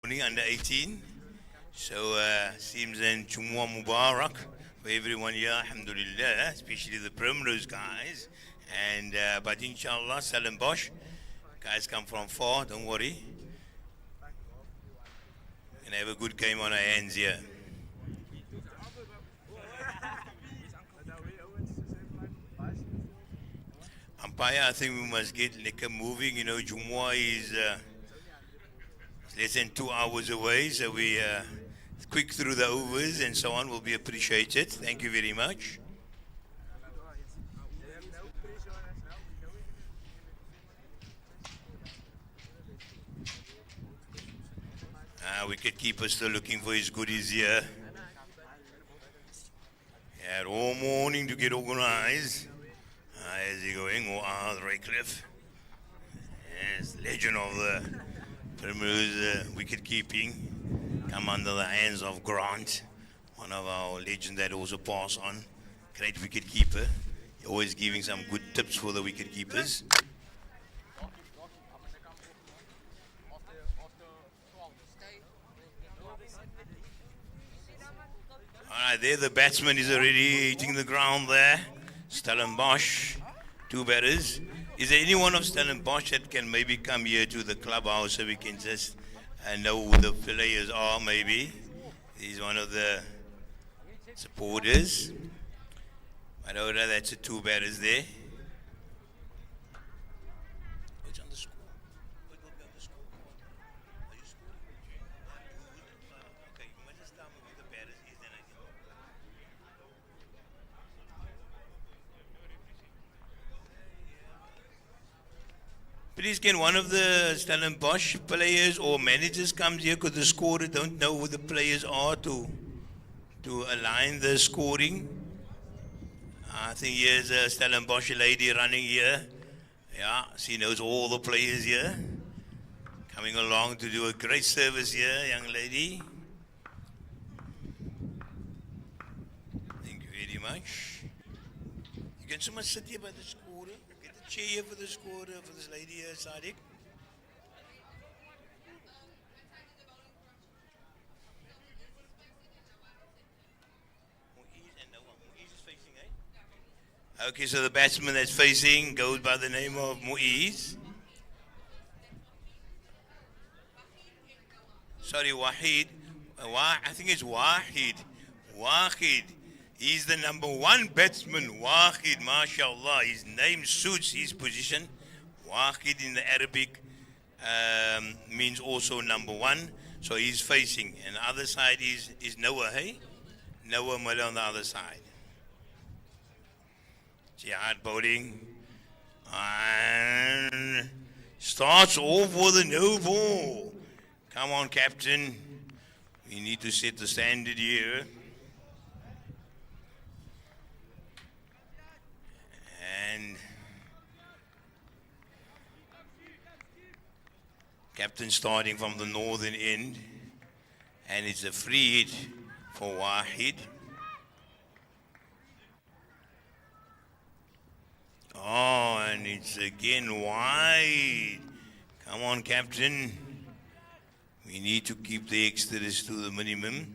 Under 18. So seems then Jumu'ah Mubarak for everyone here, alhamdulillah, especially the Primrose guys. And but inshallah, Stellenbosch, guys come from far, don't worry. And have a good game on our hands here. Umpire, I think we must get Leka moving. You know, Jumu'ah is less than 2 hours away, so we quick through the overs and so on will be appreciated. Thank you very much. Wicketkeeper still looking for his goodies here. He had all morning to get organized. How's he going? Raycliffe. Yes, legend of the Primrose wicket keeping. Come under the hands of Grant, one of our legends that also pass on. Great wicket keeper. Always giving some good tips for the wicket keepers. Alright, there the batsman is already hitting the ground there. Stellenbosch, 2 batters. Is there anyone of Stellenbosch that can maybe come here to the clubhouse so we can just know who the players are maybe? He's one of the supporters. But that's the 2 batters there. What's on the score? What will be on the scoreboard? Are you scoring? Okay, you must just tell me who the batters is, then I can... Please, can one of the Stellenbosch players or managers come here because the scorer don't know who the players are to align the scoring? I think here's a Stellenbosch lady running here. Yeah, she knows all the players here. Coming along to do a great service here, young lady. Thank you very much. You can so much sit here by the scorer. Get a chair here for the scorer, for this lady here, Sadiq. Okay, so the batsman that's facing goes by the name of Muiz. Sorry, Wahid. I think it's Wahid. Wahid. He's the number 1 batsman. Wahid, mashallah. His name suits his position. Wahid in the Arabic means also number 1. So he's facing. And the other side is Noah, hey? Noah Mala on the other side. Jihad bowling. And starts off with a no ball. Come on, captain. We need to set the standard here. And captain starting from the northern end. And it's a free hit for Wahid. Oh, and it's again wide. Come on, captain. We need to keep the extras to the minimum.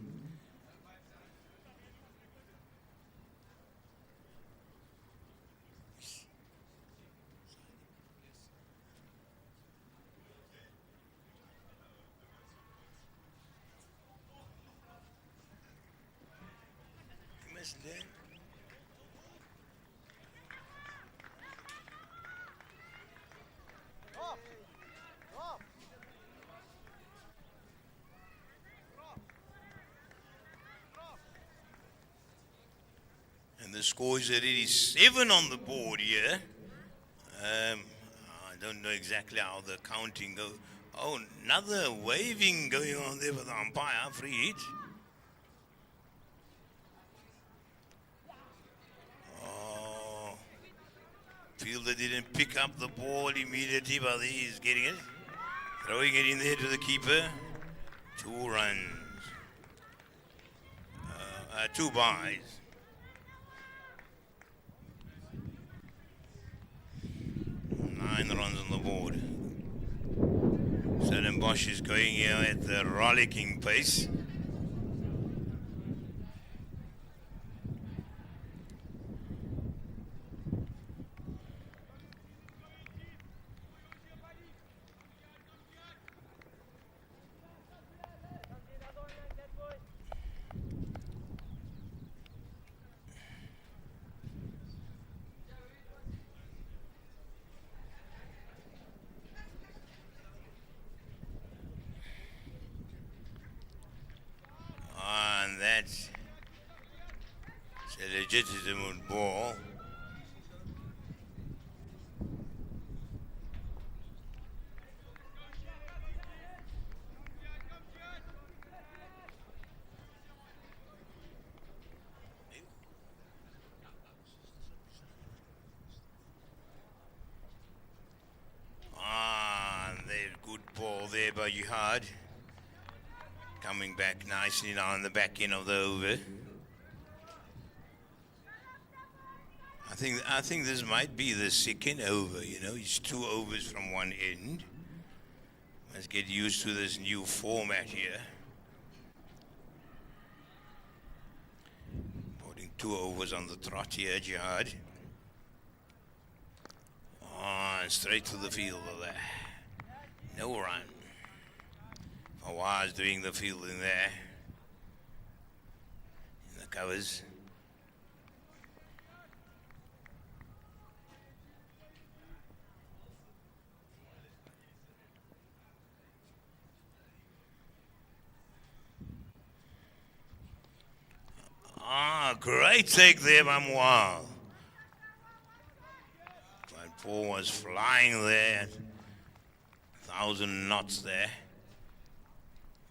The score is already 7 on the board here. I don't know exactly how the counting goes. Oh, another waving going on there with the umpire, free hit. Oh, fielder didn't pick up the ball immediately, but he's getting it. Throwing it in there to the keeper. 2 runs. 2 byes. 9 runs on the board. Stellenbosch is going here at the rollicking pace. And that's a legitimate ball. And there's good ball there by Jihad. Coming back nicely now on the back end of the over. I think this might be the second over, you know, it's 2 overs from one end. Let's get used to this new format here. Putting 2 overs on the trot here, Jihad. And straight to the field of that. No run. Fawaz doing the fielding there. In the covers. Great take there by Mual. That ball was flying there. 1,000 knots there.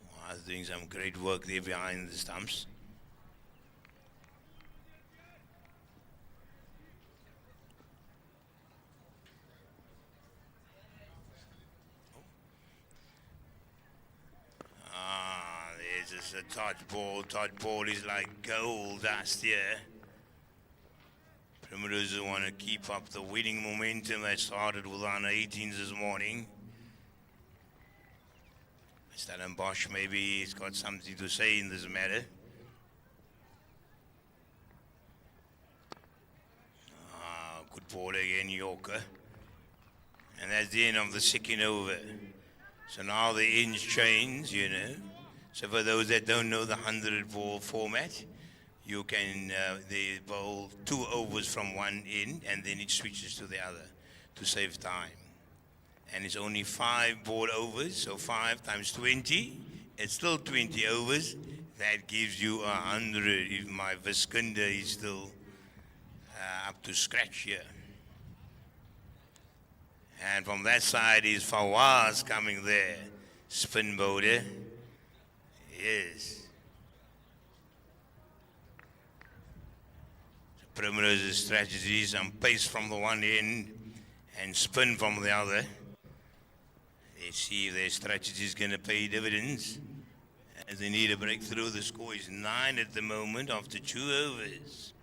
Mual's doing some great work there behind the stumps. There's a touch ball. Touch ball is like gold dust here. Primrose want to keep up the winning momentum that started with under 18s this morning. Stellenbosch maybe he's got something to say in this matter. Good ball again, Yorker. And that's the end of the second over. So now the ends change, you know. So for those that don't know the 100-ball format, you can they bowl 2 overs from one end and then it switches to the other to save time. And it's only 5 ball overs, so 5 times 20, it's still 20 overs. That gives you 100 if my Viscunda is still up to scratch here. And from that side is Fawaz coming there, spin bowler. Yes. Primrose's strategy is some pace from the one end and spin from the other. Let's see if their strategy is going to pay dividends. As they need a breakthrough, the score is 9 at the moment after 2 overs.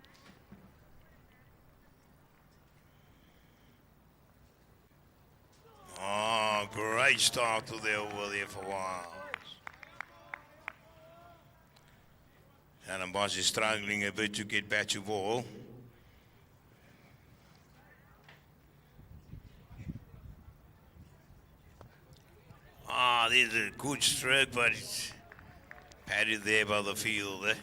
Oh, great start to the over there for Fawaz. Stellenbosch is struggling a bit to get back to ball. There's a good stroke, but it's padded there by the fielder.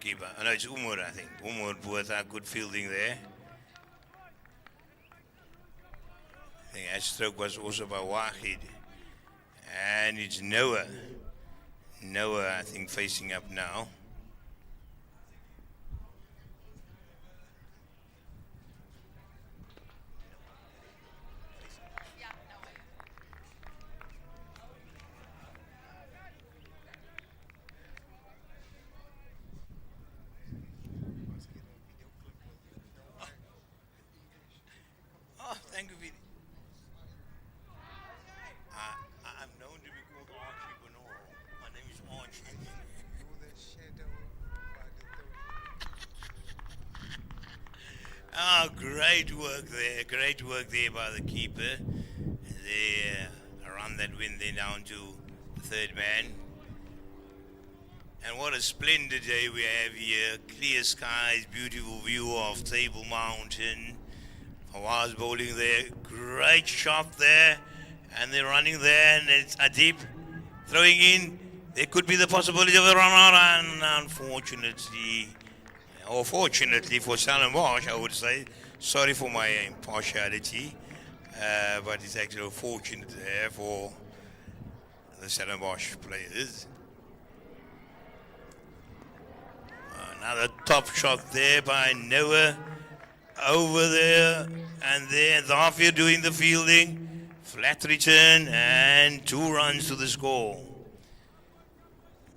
Keeper. No, it's Umar, I think. Umar with a good fielding there. I think that stroke was also by Wahid. And it's Noah. Noah, I think, facing up now. Oh, thank you, Vidi. I'm known to be called Archie Bernal. My name is Archie. Great work there. Great work there by the keeper. There, one that went there down to the third man. And what a splendid day we have here. Clear skies, beautiful view of Table Mountain. Fawaz bowling there, great shot there. And they're running there, and it's Adib throwing in. There could be the possibility of a run out, and unfortunately, or fortunately for Stellenbosch, I would say, sorry for my impartiality, but it's actually fortunate there for the Stellenbosch players. Another top shot there by Noah over there, and there Zafir doing the fielding. Flat return and 2 runs to the score.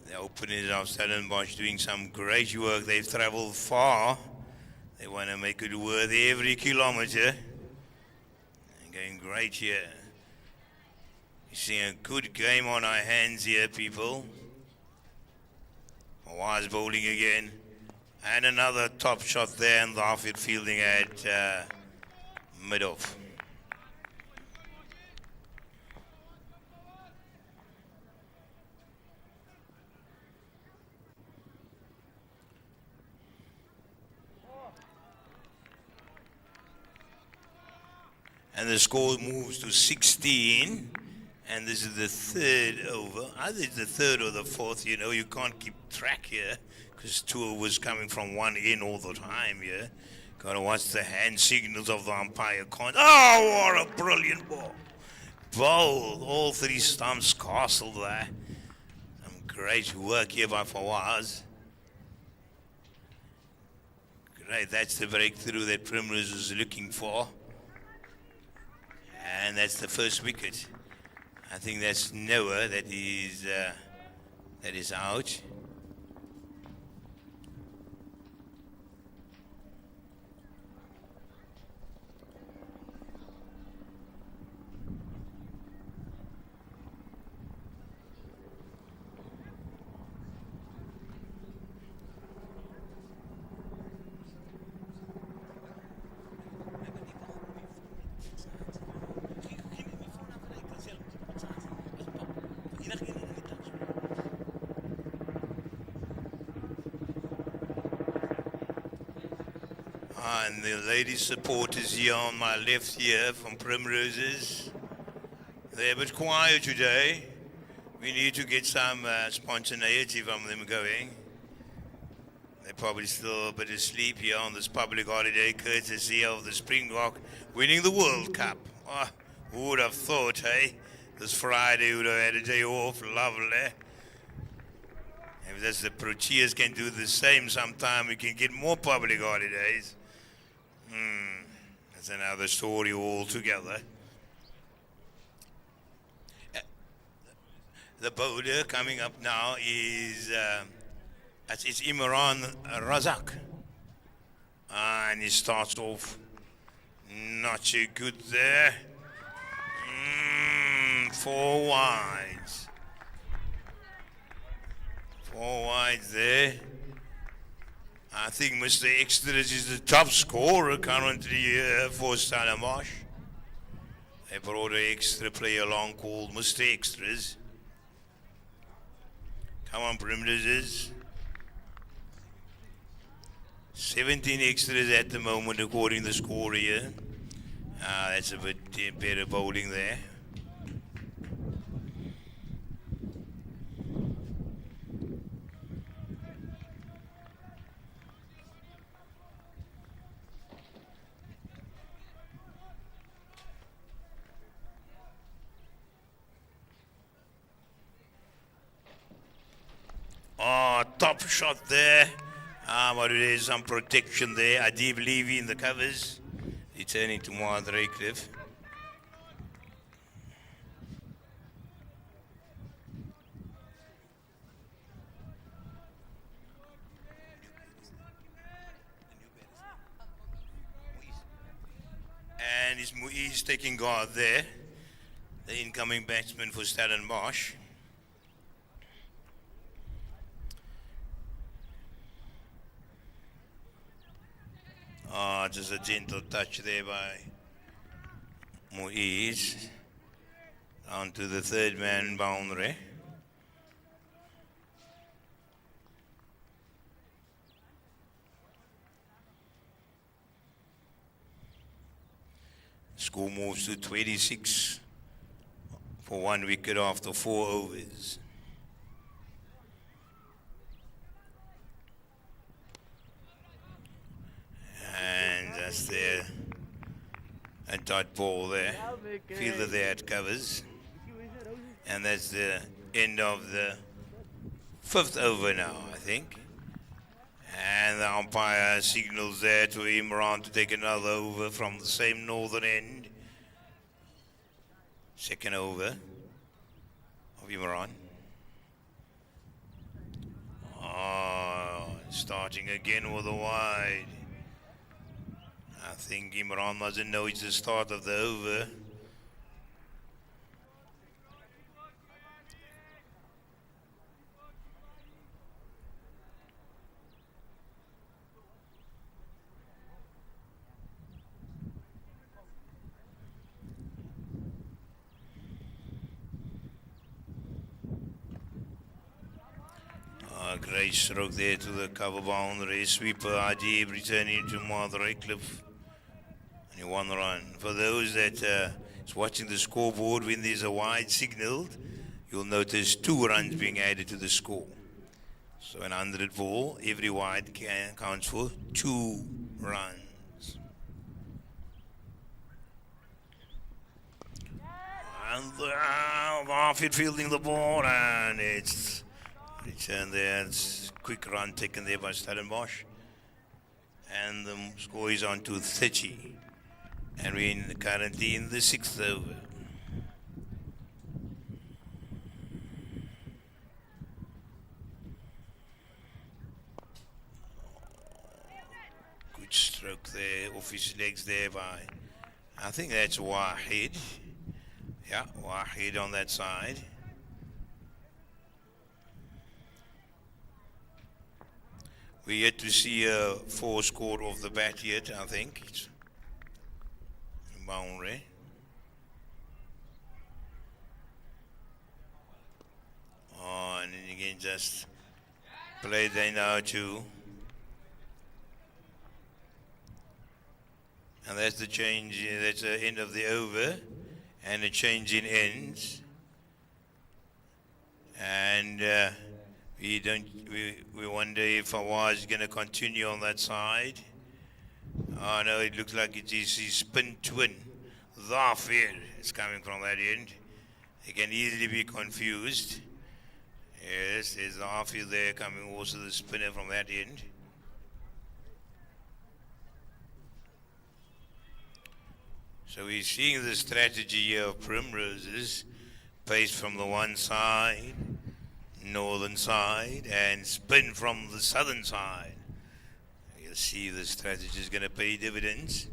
The openers of Stellenbosch doing some great work. They've travelled far. They want to make it worth every kilometre. Going great here. You're seeing a good game on our hands here, people. Fawaz bowling again. And another top shot there, and the outfield fielding at mid-off. And the score moves to 16. And this is the third over. Either it's the third or the fourth, you know. You can't keep track here because 2 overs coming from one in all the time here. Got to watch the hand signals of the umpire. Oh, what a brilliant ball. Bowled all 3 stumps castled there. Some great work here by Fawaz. Great, that's the breakthrough that Primrose was looking for. And that's the first wicket. I think that's Noah that is out. And the lady supporters here on my left here from Primroses. They're a bit quiet today. We need to get some spontaneity from them going. They're probably still a bit asleep here on this public holiday courtesy of the Springbok winning the World Cup. Oh, who would have thought, hey? This Friday would have had a day off. Lovely. If that's the Proteas can do the same sometime, we can get more public holidays. That's another story altogether. The bowler coming up now is it's Imran Razak. And he starts off not too good there. 4 wides. 4 wides there. I think Mr. Extras is the top scorer currently for Stellenbosch. They brought an extra player along called Mr. Extras. Come on, Primroses. 17 extras at the moment according to the score here. That's a bit better bowling there. Oh, top shot there. But there is some protection there. Adib Levy in the covers. Returning to Mohamed Raycliffe. And it's Muiz taking guard there. The incoming batsman for Stellenbosch. Just a gentle touch there by Muiz. On to the third man boundary. Score moves to 26 for 1 wicket after 4 overs. And that's there. A dot ball there. Fielder there at covers. And that's the end of the 5th over now, I think. And the umpire signals there to Imran to take another over from the same northern end. Second over of Imran. Starting again with a wide. I think Imran doesn't know it's the start of the over. Great stroke there to the cover boundary. Sweeper Ajib returning to Mother Redcliffe. And 1 run. For those that is watching the scoreboard, when there's a wide signaled, you'll notice 2 runs being added to the score. So an 100 ball, every wide counts for 2 runs. And the off-field fielding the ball, and it's returned there. It's a quick run taken there by Stellenbosch. And the score is on to 30. And we're currently in the 6th over. Good stroke there, off his legs there by, I think that's Wahid. Yeah, Wahid on that side. We're yet to see a 4 score off the bat yet, I think. It's boundary. And then again just play there now too. And that's the change, that's the end of the over and a change in ends. And we wonder if Awaz is going to continue on that side. Oh no, it looks like it is his spin twin. Zafir is coming from that end. He can easily be confused. Yes, there's Zafir there coming also the spinner from that end. So we're seeing the strategy here of Primrose's, pace from the one side, northern side, and spin from the southern side. You'll see the strategy is going to pay dividends.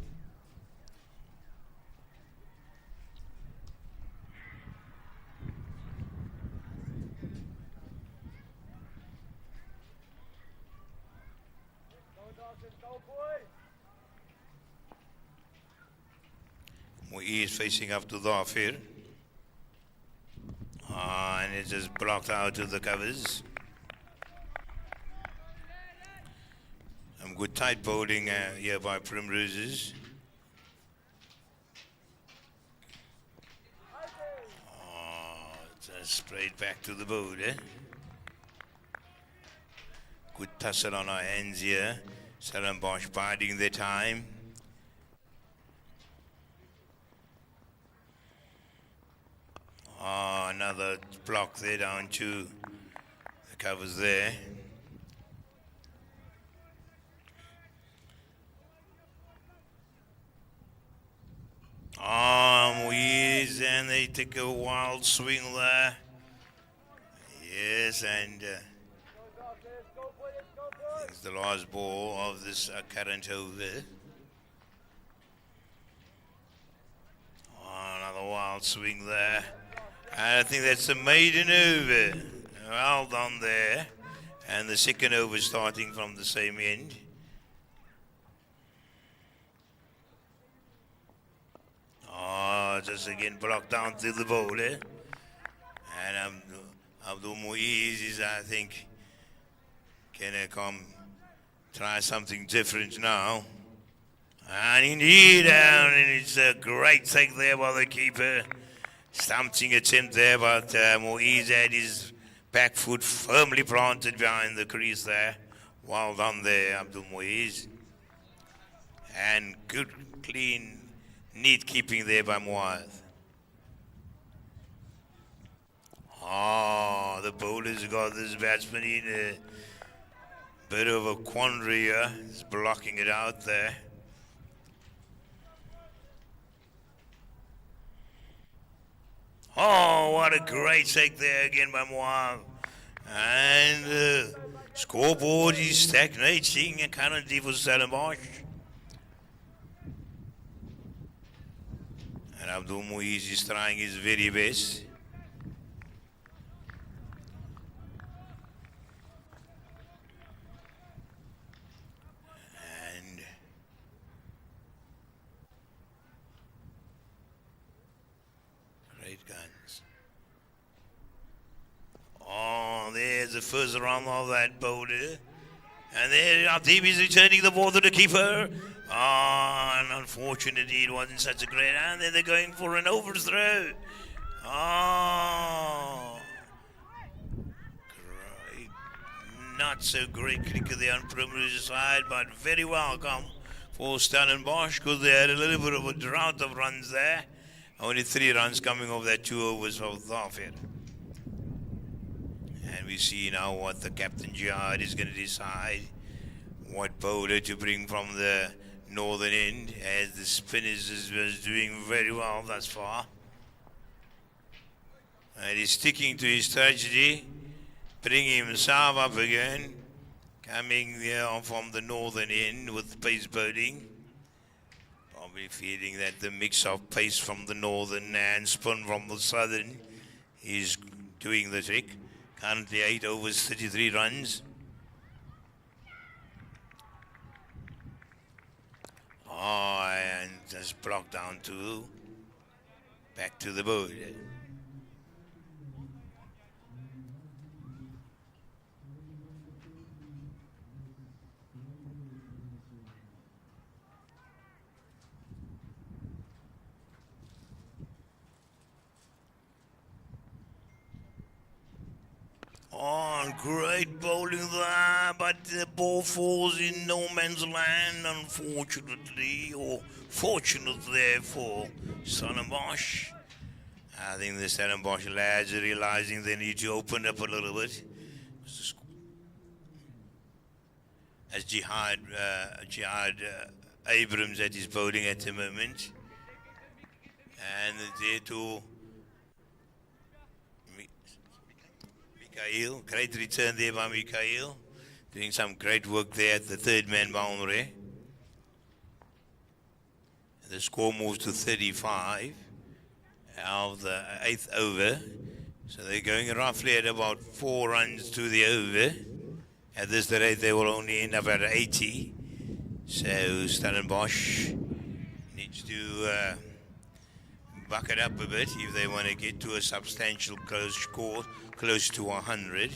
He is facing up to Dhafir. And it's just blocked out of the covers. Some good tight bowling here by Primroses. Just sprayed back to the board. Good tussle on our hands here. Stellenbosch biding their time. Another block there down to the covers there. Moise, and they take a wild swing there. Yes, and it's the last ball of this current over. Another wild swing there. I think that's a maiden over. Well done there. And the second over starting from the same end. Oh, just again blocked down to the bowler. And Abdul Muiz is, I think, gonna come try something different now. And indeed, and it's a great take there by the keeper. Stumping attempt there, but Muiz had his back foot firmly planted behind the crease there. Well done there, Abdul Muiz. And good, clean, neat keeping there by Muaz. Oh, the bowler's got this batsman in a bit of a quandary here. He's blocking it out there. Oh, what a great take there again by Muaz. And the scoreboard is stagnating currently for Stellenbosch. And Abdul Muiz is trying his very best. And great guns. Oh, there's the first round of that bowler. And there our team is returning the ball to the keeper. And unfortunately it wasn't such a great, and then they're going for an overthrow. Great. Not so great cricket there on Primrose side, but very welcome for Stellenbosch because they had a little bit of a drought of runs there. Only 3 runs coming off that 2 overs of Thafir. And we see now what the captain Jihad is going to decide. What bowler to bring from the northern end, as the spinners was doing very well thus far. And he's sticking to his strategy, bringing himself up again, coming there from the northern end with pace bowling. Probably feeling that the mix of pace from the northern and spin from the southern is doing the trick. Currently 8 overs, 33 runs. Oh, and just blocked down to back to the board. Oh, great bowling there, but the ball falls in no man's land, unfortunately, or fortunately there for Stellenbosch. I think the Stellenbosch lads are realizing they need to open up a little bit. As Jihad Abrams at his bowling at the moment. And there to Mikhail, great return there by Mikhail, doing some great work there at the third man boundary. The score moves to 35 of the 8th over. So they're going roughly at about 4 runs to the over. At this rate, they will only end up at 80. So Stellenbosch needs to buck it up a bit if they want to get to a substantial close score, close to 100.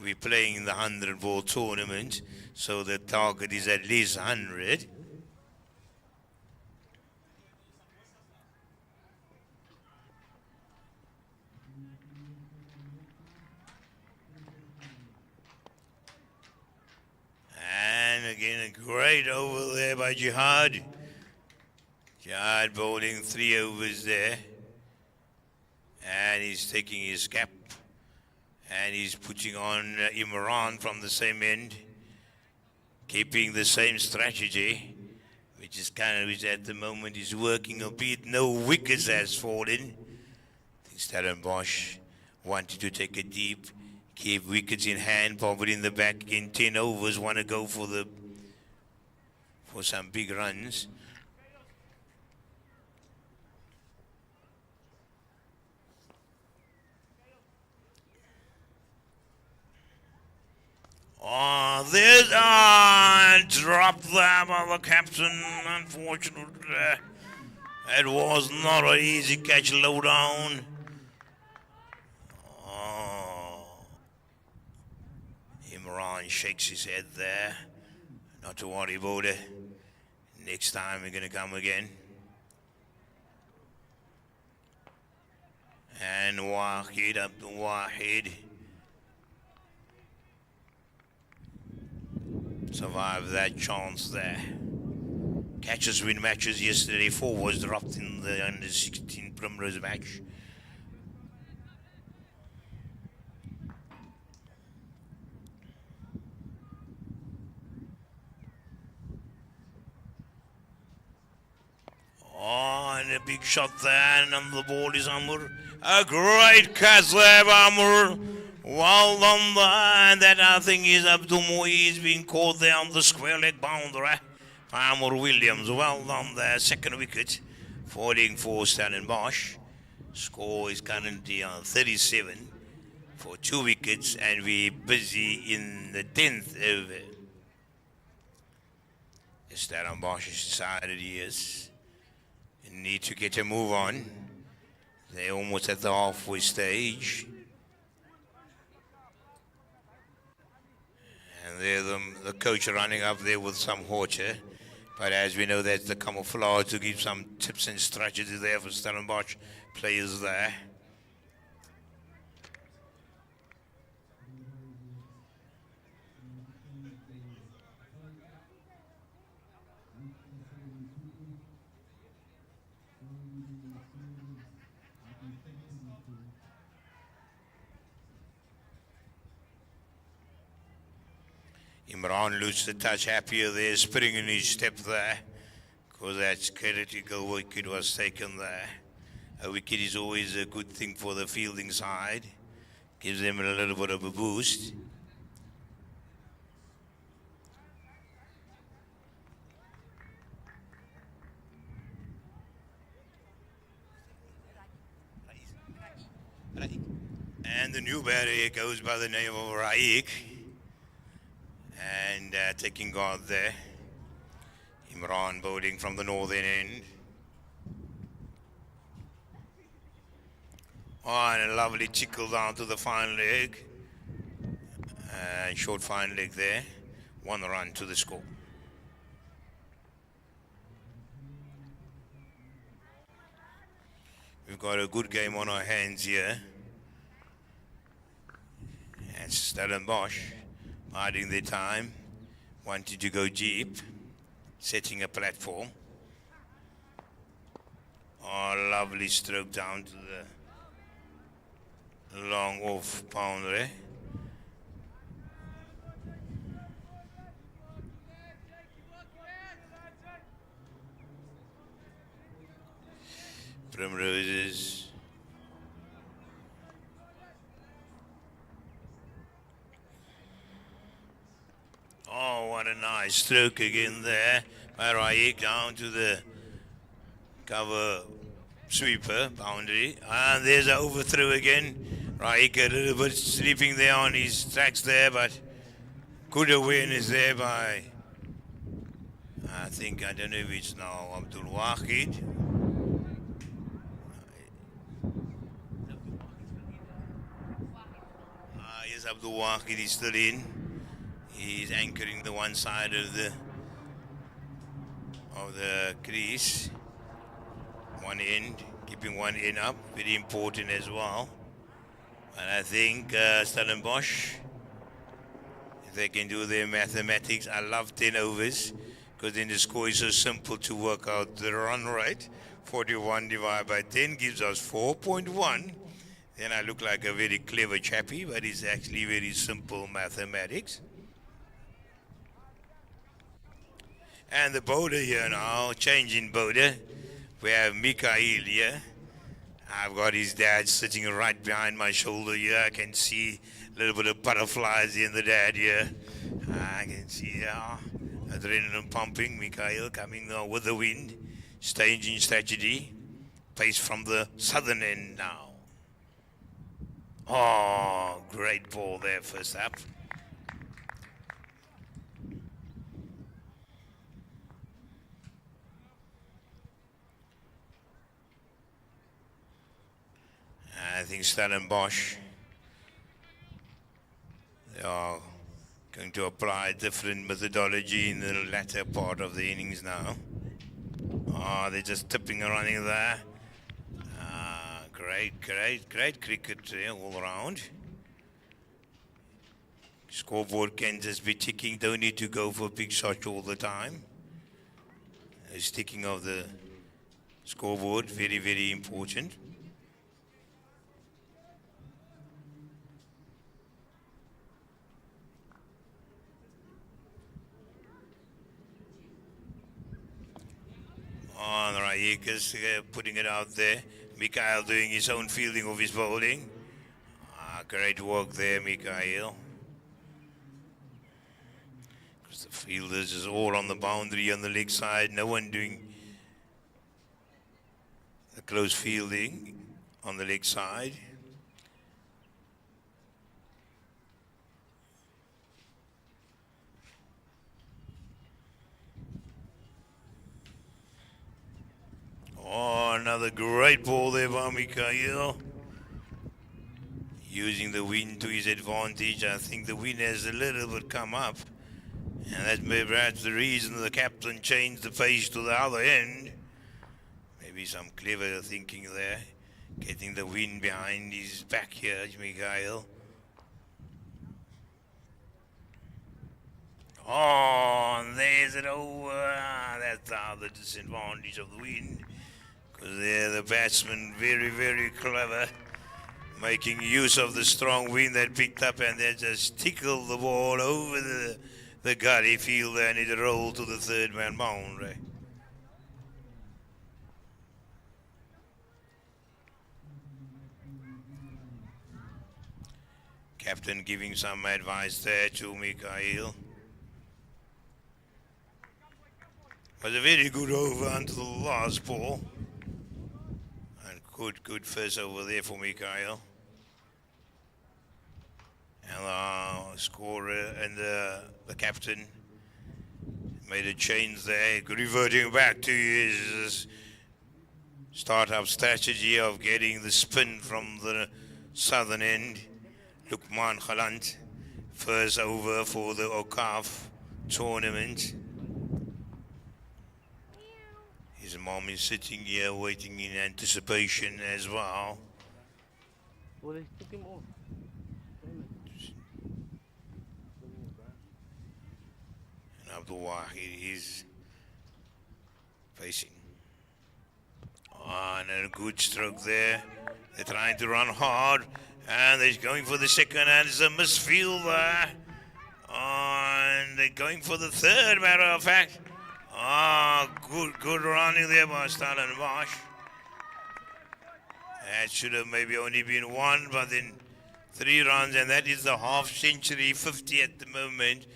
We're playing in the 100 ball tournament, so the target is at least 100. And again, a great over there by Jihad. Jihad bowling 3 overs there. And he's taking his cap. And he's putting on Imran from the same end. Keeping the same strategy. Which is kind of, which at the moment is working, albeit no wickets has fallen. I think Stellenbosch wanted to take a deep, keep wickets in hand, probably in the back in 10 overs, want to go for some big runs. Oh, there's dropped there by the captain, unfortunately. It was not an easy catch low down. Oh. Imran shakes his head there. Not to worry about it. Next time we're going to come again. And Wahid Abdul Wahid survived that chance there. Catches win matches yesterday. 4 was dropped in the under-16 Primrose match. Oh, and a big shot there, and on the ball is Amur. A great catch there, Amur. Well done there, and that I think is Abdul Muiz being caught there on the square leg boundary. Amur Williams, well done there, second wicket, falling for Stellenbosch. Score is currently on 37 for 2 wickets, and we're busy in the 10th over. Stellenbosch has decided yes. Need to get a move on. They're almost at the halfway stage. And they're the coach running up there with some water. But as we know, that's the camouflage to give some tips and strategies there for Stellenbosch players there. Imran loses the touch, happier there, spring in his step there, because that critical wicket was taken there. A wicket is always a good thing for the fielding side, gives them a little bit of a boost. And the new batter goes by the name of Raik. And taking guard there. Imran bowling from the northern end. Oh, and a lovely tickle down to the fine leg. Short fine leg there. 1 run to the score. We've got a good game on our hands here. And Stellenbosch biding their time, wanting to go deep, setting a platform. Oh, lovely stroke down to the long off boundary. Primroses. Oh, what a nice stroke again there by Raik down to the cover sweeper boundary. And there's an overthrow again. Raik a little bit sleeping there on his tracks there, but good awareness there by, I don't know if it's now Abdul Wahid. Yes, Abdul Wahid is still in. He's anchoring the one side of the crease. One end, keeping one end up, very important as well. And I think Stellenbosch, if they can do their mathematics, I love 10 overs, because then the score is so simple to work out the run rate. 41 divided by 10 gives us 4.1. Then I look like a very clever chappy, but it's actually very simple mathematics. And the bowler here now, changing bowler. We have Mikhail here. I've got his dad sitting right behind my shoulder here. I can see a little bit of butterflies in the dad here. I can see adrenaline pumping. Mikhail coming with the wind. Staging strategy. Pace from the southern end now. Oh, great ball there first up. I think Stellenbosch, they are going to apply different methodology in the latter part of the innings now. Oh, they're just tipping and running there. Great cricket all around. Scoreboard can just be ticking, don't need to go for big shots all the time. The sticking of the scoreboard, very important. All right, Yekas putting it out there. Mikhail doing his own fielding of his bowling. Great work there, Mikhail. Because the fielders is all on the boundary on the leg side. No one doing the close fielding on the leg side. Oh, another great ball there by Mikhail. Using the wind to his advantage. I think the wind has a little bit come up. And that's perhaps the reason the captain changed the pace to the other end. Maybe some clever thinking there. Getting the wind behind his back here, Mikhail. Oh, and there's it over. That's the other disadvantage of the wind. Because there the batsman very clever. Making use of the strong wind that picked up and they just tickled the ball over the gully field and it rolled to the third man boundary. Captain giving some advice there to Mikhail. Was a very good over until the last ball. And good first over there for Mikhail. And the scorer and the captain made a change there, reverting back to his start-up strategy of getting the spin from the southern end. Lukman Khalant, first over for the Awqaf tournament. His mom is sitting here waiting in anticipation as well. Well, they took him off. Abdul Wahid is facing. And a good stroke there. They're trying to run hard. And they're going for the second, and it's a misfield there. And they're going for the third, matter of fact. Good running there by Stellenbosch. That should have maybe only been one, but then 3 runs, and that is the half century, 50 at the moment.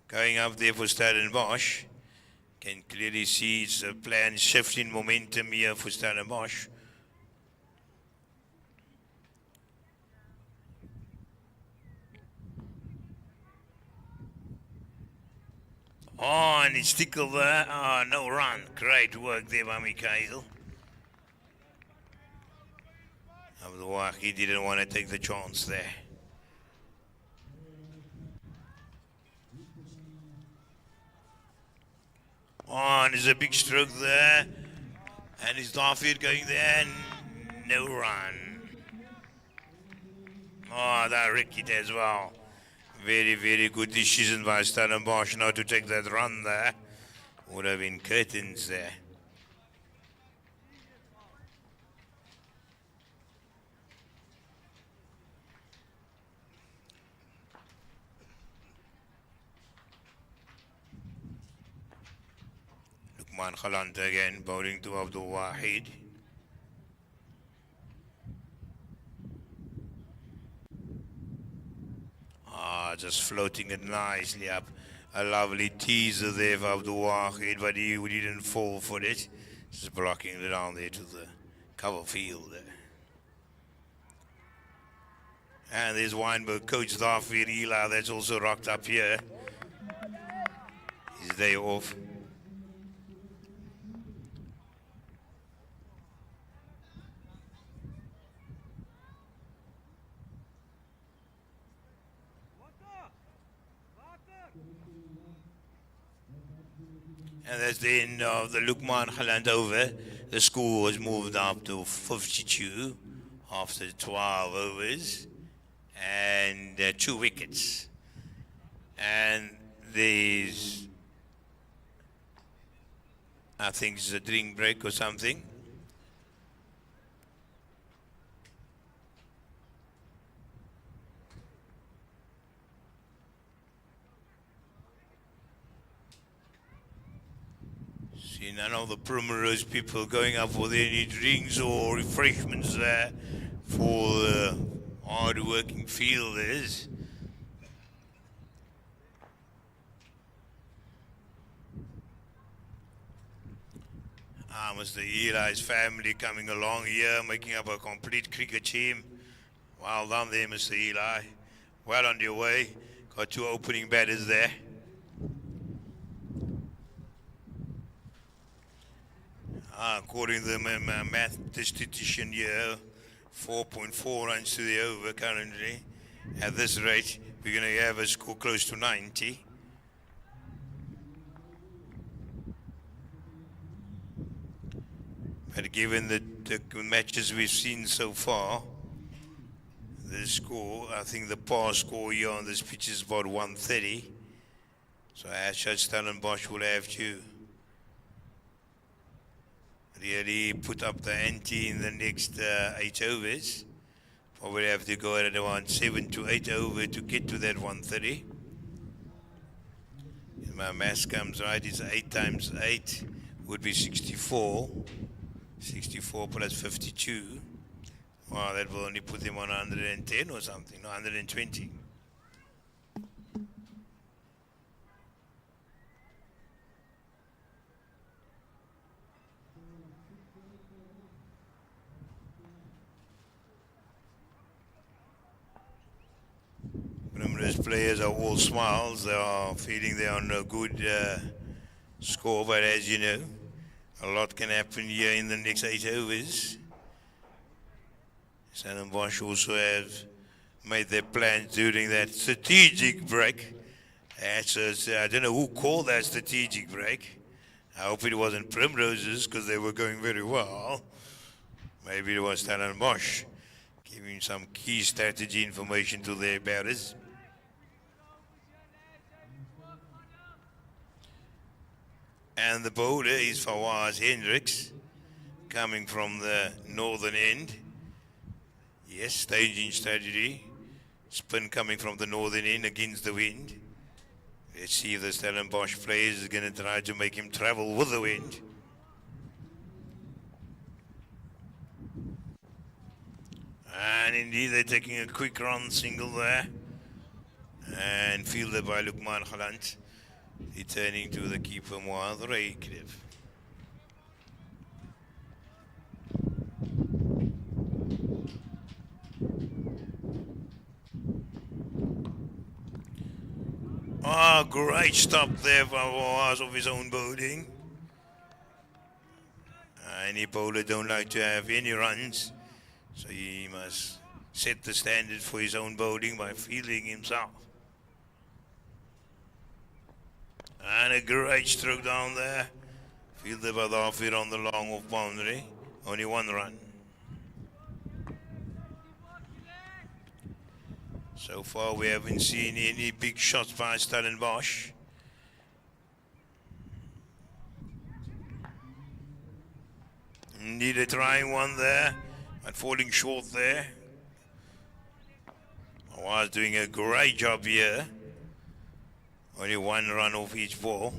Going up there for Stellenbosch. Can clearly see it's a planned shift in momentum here for Stellenbosch. Oh, and it's tickled there. Oh, no run. Great work there by Mikhail. Otherwise, he didn't want to take the chance there. Oh, and there's a big stroke there. And his Darfield going there. No run. Oh, that Ricky as well. Very good decision by Stellenbosch not to take that run there. Would have been curtains there. Lukman Khalant again, bowling to Abdul Wahid. Just floating it nicely up. A lovely teaser there for Abdul Wahid, but he didn't fall for it. Just blocking it down there to the cover field there. And there's Weinberg, Coach Darfield Ela, that's also rocked up here. His day off. And that's the end of the Lukman Khaland over. The score was moved up to 52 after 12 overs and 2 wickets. And there's, I think it's a drink break or something. See none of the Primrose people going up for any drinks or refreshments there for the hard-working fielders. Mr. Eli's family coming along here, making up a complete cricket team. Well done there, Mr. Eli. Well on your way. Got 2 opening batters there. According to the mathematician here, 4.4 runs to the over currently. At this rate, we're going to have a score close to 90. But given the matches we've seen so far, the score, I think the par score here on this pitch is about 130. So as such, Stellenbosch will have to really put up the ante in the next 8 overs. Probably have to go at around 7 to 8 over to get to that 130. If my math comes right, it's 8 times 8 would be 64. 64 plus 52. Wow, that will only put them on 110 or something, no, 120. Primrose players are all smiles. They are feeling they're on a good score, but as you know, a lot can happen here in the next 8 overs. Stellenbosch also have made their plans during that strategic break. I don't know who called that strategic break. I hope it wasn't Primrose's because they were going very well. Maybe it was Stellenbosch giving some key strategy information to their batters. And the bowler is Fawaz Hendricks, coming from the northern end. Yes, staging strategy. Spin coming from the northern end against the wind. Let's see if the Stellenbosch players is going to try to make him travel with the wind. And indeed, they're taking a quick run single there. And fielded by Lukman Khalant. Returning to the keeper, Muad Raycliffe. Great stop there for Muaz of his own bowling. Any bowler don't like to have any runs, so he must set the standard for his own bowling by fielding himself. And a great stroke down there. Fielded by the off-field on the long off boundary. Only 1 run. So far we haven't seen any big shots by Stellenbosch. Indeed, a trying one there, but falling short there. Was doing a great job here. Only 1 run off each ball.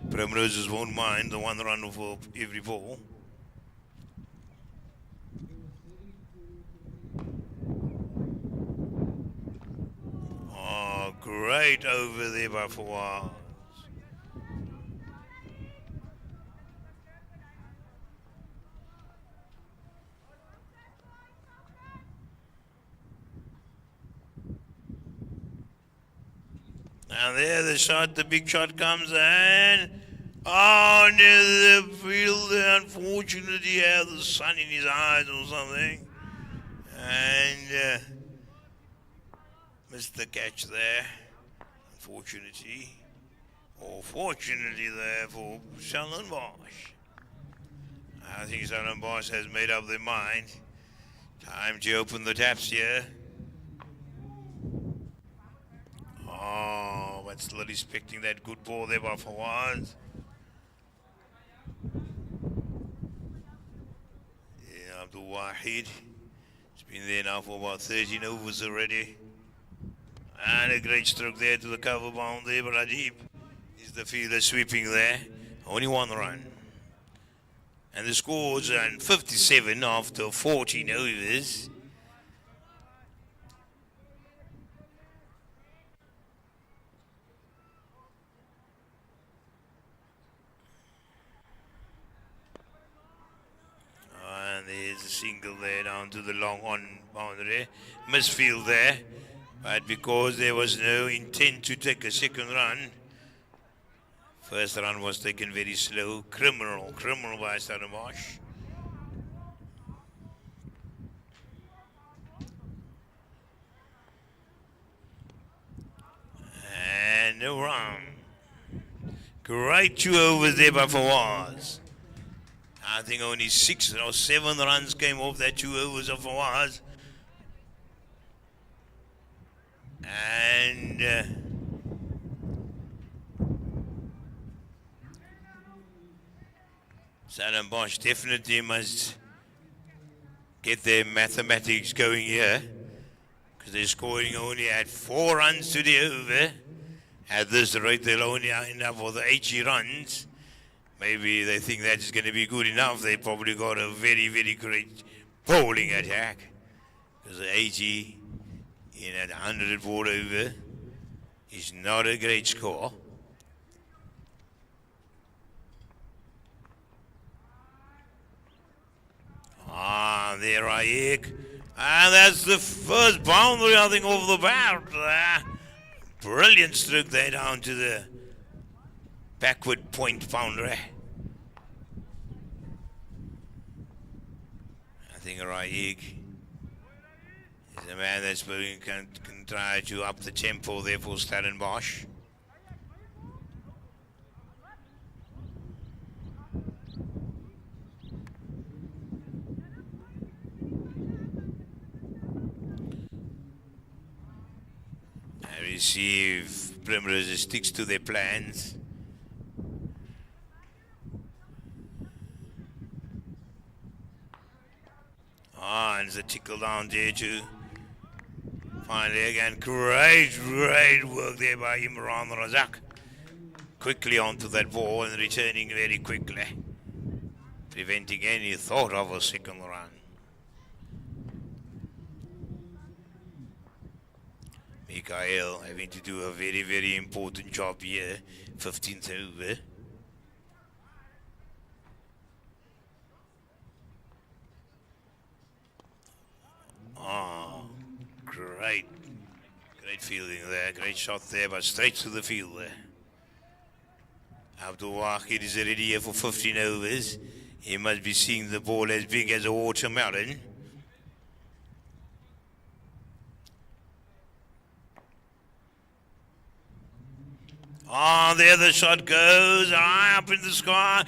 Primroses won't mind the 1 run off every ball. Great over there by Fawaz. And there the shot, the big shot comes and near the field, unfortunately, had the sun in his eyes or something. And missed the catch there, unfortunately. Oh, fortunately there for Stellenbosch. I think Stellenbosch has made up their mind. Time to open the taps here. Oh, but still respecting that good ball there by Fawaz. Yeah, Abdul Wahid. It's been there now for about 13 overs already. And a great stroke there to the cover bound there, but Rajib is the fielder sweeping there. Only one run. And the score's on 57 after 14 overs. And there's a single there down to the long on boundary. Misfield there. But because there was no intent to take a second run, first run was taken very slow. Criminal by Stellenbosch. And no run. Great 2 overs there by Fawaz. I think only 6 or 7 runs came off that 2 overs of Fawaz. And Stellenbosch definitely must get their mathematics going here, because they're scoring only at 4 runs to the over. At this rate, they'll only end up with 80 runs. Maybe they think that's going to be good enough. They probably got a very, very great bowling attack, because 80 in at 100 ball over is not a great score. There Ayek. And that's the first boundary, I think, over the bat. Brilliant stroke there down to the backward point boundary. I think Ayek is a man that's can try to up the tempo there for Stellenbosch. We see if Primrose sticks to their plans. And it's a tickle down there too. Finally again, great work there by Imran Razak. Quickly onto that ball and returning very quickly, preventing any thought of a second run. Mikhail having to do a very, very important job here. 15th over. Great fielding there, great shot there, but straight to the field there. Abdul Wahid is already here for 15 overs. He must be seeing the ball as big as a watermelon. There the shot goes, high up in the sky.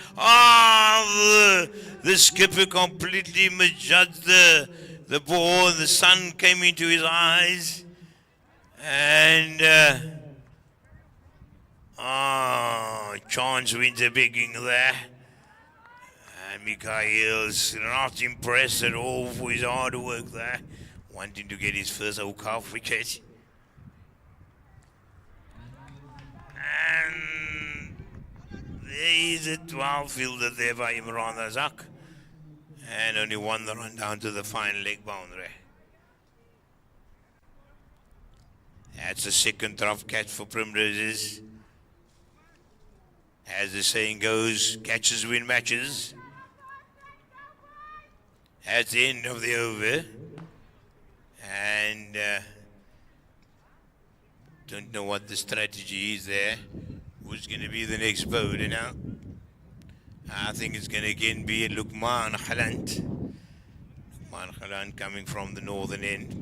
The skipper completely misjudged the ball. The sun came into his eyes. And chance wins a bigging there. And Mikhail's not impressed at all for his hard work there, wanting to get his first Awqaf wicket. And there is a 12 fielder there by Imran Razak. And only one run down to the final leg boundary. That's the second rough catch for Primroses. As the saying goes, catches win matches. That's the end of the over. And don't know what the strategy is there. Who's going to be the next bowler now? I think it's going to again be Luqman Khalant. Luqman Khalant coming from the northern end.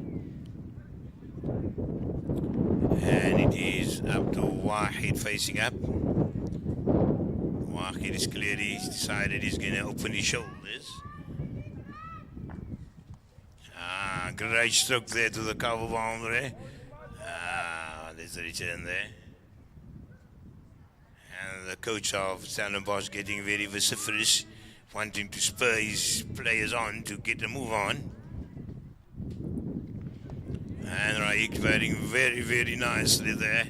And it is Abdul Wahid facing up. Wahid is clear. He's decided he's going to open his shoulders. Great stroke there to the cover boundary. There's a return there. And the coach of Stellenbosch getting very vociferous, wanting to spur his players on to get a move on. And Raik batting very, very nicely there.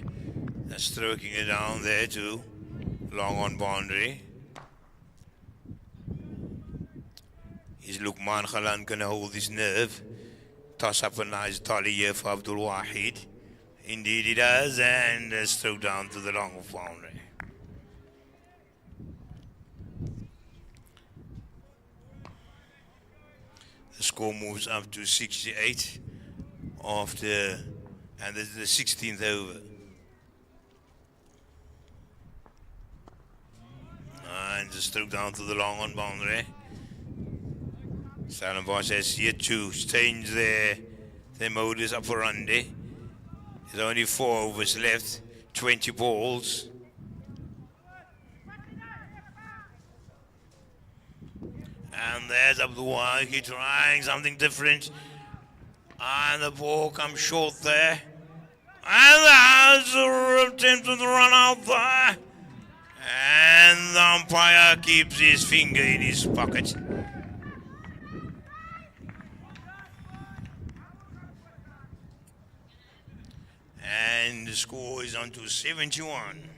Stroking it down there too. Long on boundary. Is Lukman Khalan going to hold his nerve? Toss up a nice dolly here for Abdul Wahid. Indeed he does, and a stroke down to the long of boundary. The score moves up to 68 after, and this is the 16th over. And the stroke down to the long on boundary. Stellenbosch has yet to change their modus operandi. There's only 4 overs left, 20 balls. And there's Abdul Wahid trying something different. And the ball comes short there. And the Hazard attempted to run out there. And the umpire keeps his finger in his pocket. And the score is on to 71.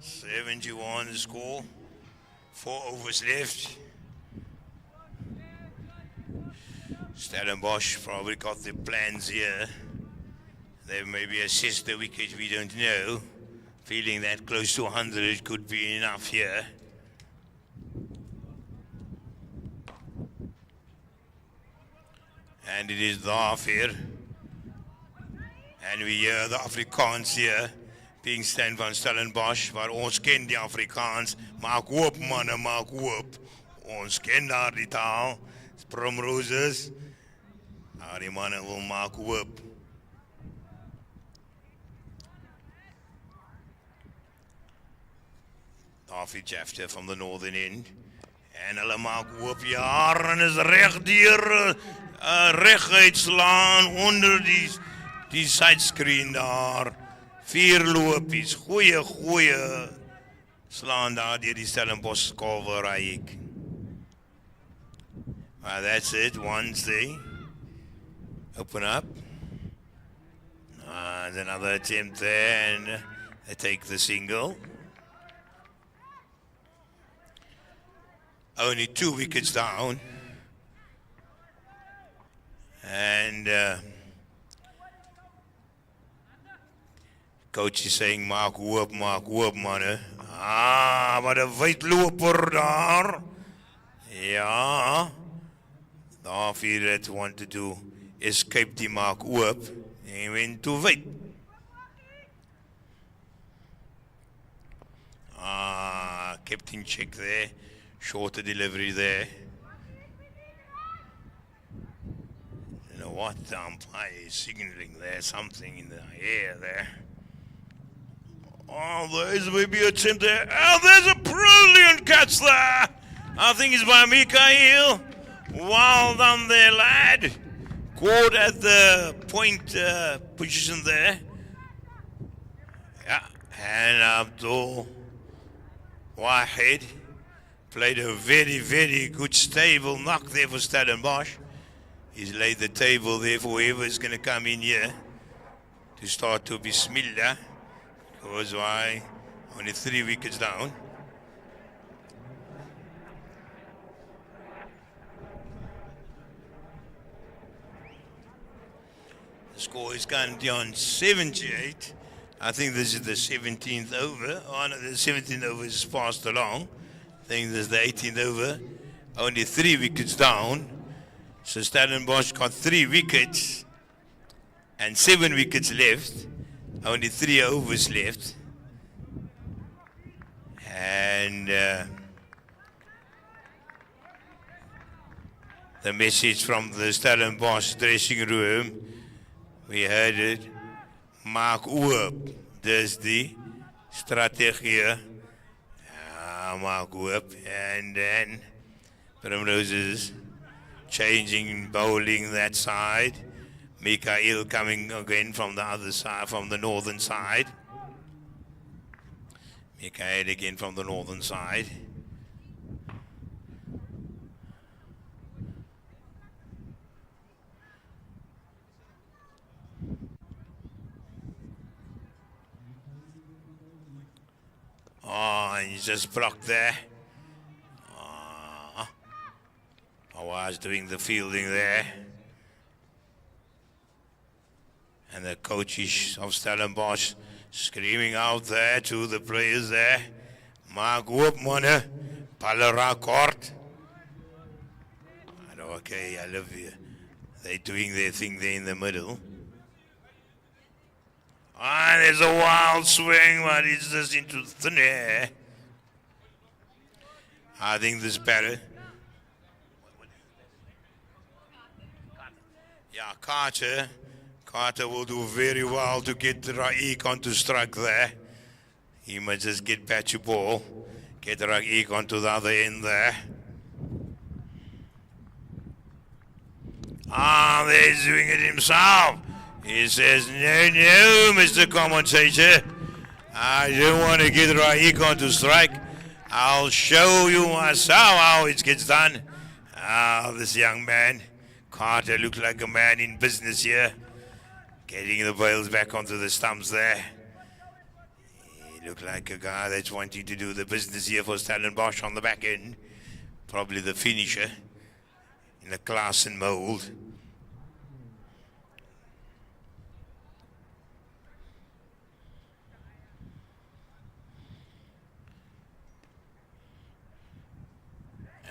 71 the score. 4 overs left. Stellenbosch probably got their plans here. They maybe assessed the wicket, we don't know. Feeling that close to 100 could be enough here. And it is the half here. And we hear the Afrikaans here being stand van Stellenbosch, waar ons ken die Afrikaans. Maak hoop manne, maak hoop. Ons ken daar die taal. Primroses. Die manne wil maak hoop. Daffy Jafter from the northern end. En hulle maak hoop, ja, en is reg deur reguit slaan onder die sidescreen daar. 4 lopies, goeie slaan daar deur die Stellenbosch cover Raik. Well, that's it, once they open up. And another attempt there, and they take the single. Only 2 wickets down. And coach is saying, maak hoop, manne. Maar de wydloper daar. Ja. Daffy had wanted to escape die maak hoop. He went to wait. Kept in check there. Shorter delivery there. You know what? The umpire is signaling there. Something in the air there. Oh, there's maybe a attempt there. Oh, there's a brilliant catch there. I think it's by Mikael. Well done there, lad. Caught at the point position there. Yeah, and Abdul Wahid played a very, very good stable knock there for Stellenbosch. He's laid the table there for whoever is going to come in here to start to Bismillah. Because why? Only 3 wickets down. The score is currently on 78. I think this is the 17th over. Oh no, the 17th over is passed along. I think this is the 18th over. Only 3 wickets down. So Stellenbosch got 3 wickets and 7 wickets left. Only 3 overs left. And the message from the Stellenbosch dressing room, we heard it. Maak oop. Dis die strategie. Mark Whip, and then Primrose is changing, bowling that side. Mikael coming again from the other side, from the northern side. Mikael again from the northern side. Oh, and he's just blocked there. Oh, Awaz doing the fielding there. And the coaches of Stellenbosch screaming out there to the players there. Maak oop, manne. Palera kort. Okay, I love you. They're doing their thing there in the middle. Ah, there's a wild swing, but it's just into thin air. I think this batter. Yeah, Carter will do very well to get Raik onto strike there. He must just get back to ball. Get Raik onto the other end there. Ah, there he's doing it himself. He says, no, Mr. Commentator. I don't want to get Raik onto strike. I'll show you myself how it gets done. Ah, this young man, Carter, looks like a man in business here. Getting the bails back onto the stumps there. He looked like a guy that's wanting to do the business here for Stellenbosch on the back end. Probably the finisher in the class and mold.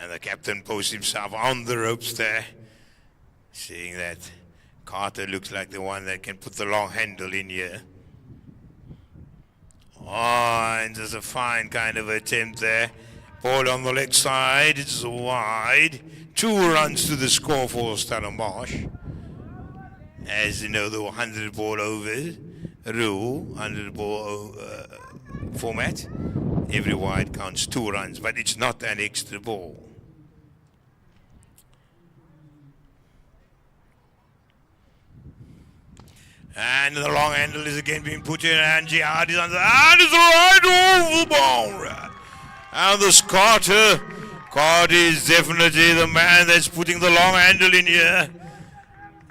And the captain posts himself on the ropes there, seeing that Carter looks like the one that can put the long handle in here. Oh, and there's a fine kind of attempt there. Ball on the leg side, it's wide. 2 runs to the score for Stellenbosch. As you know, the 100 ball over rule, 100 ball format. Every wide counts 2 runs, but it's not an extra ball. And the long handle is again being put in, and Jihad is on the, and it's right over the boundary. And this Carter is definitely the man that's putting the long handle in here.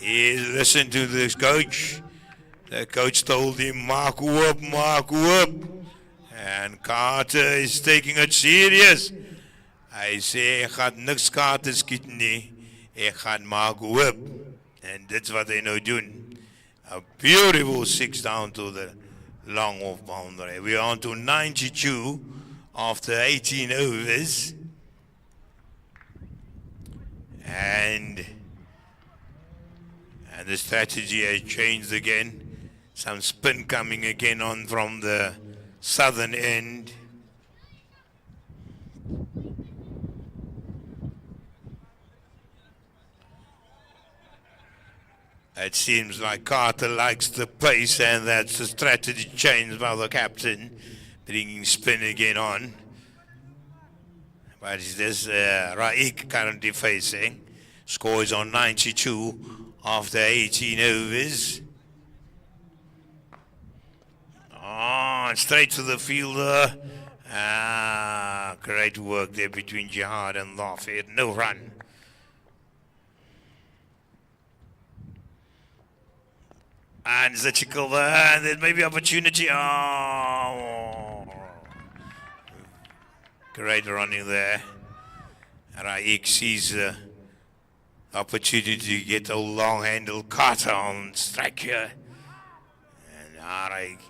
He listened to this coach. The coach told him, mark whoop. And Carter is taking it serious. I say, ek gaan niks Carter skiet nie. Ek gaan maak whoop. And that's what they know doing. A beautiful 6 down to the long off boundary. We're on to 92 after 18 overs. And the strategy has changed again. Some spin coming again on from the southern end. It seems like Carter likes the pace, and that's the strategy changed by the captain, bringing spin again on. But it's this Raik currently facing. Score is on 92 after 18 overs. Oh, straight to the fielder. Ah, great work there between Jihad and Lafayette. No run. And Zachikal there, and there may be opportunity. Oh, great running there. Raik sees the opportunity to get a long handle Carter on strike here. And Raik,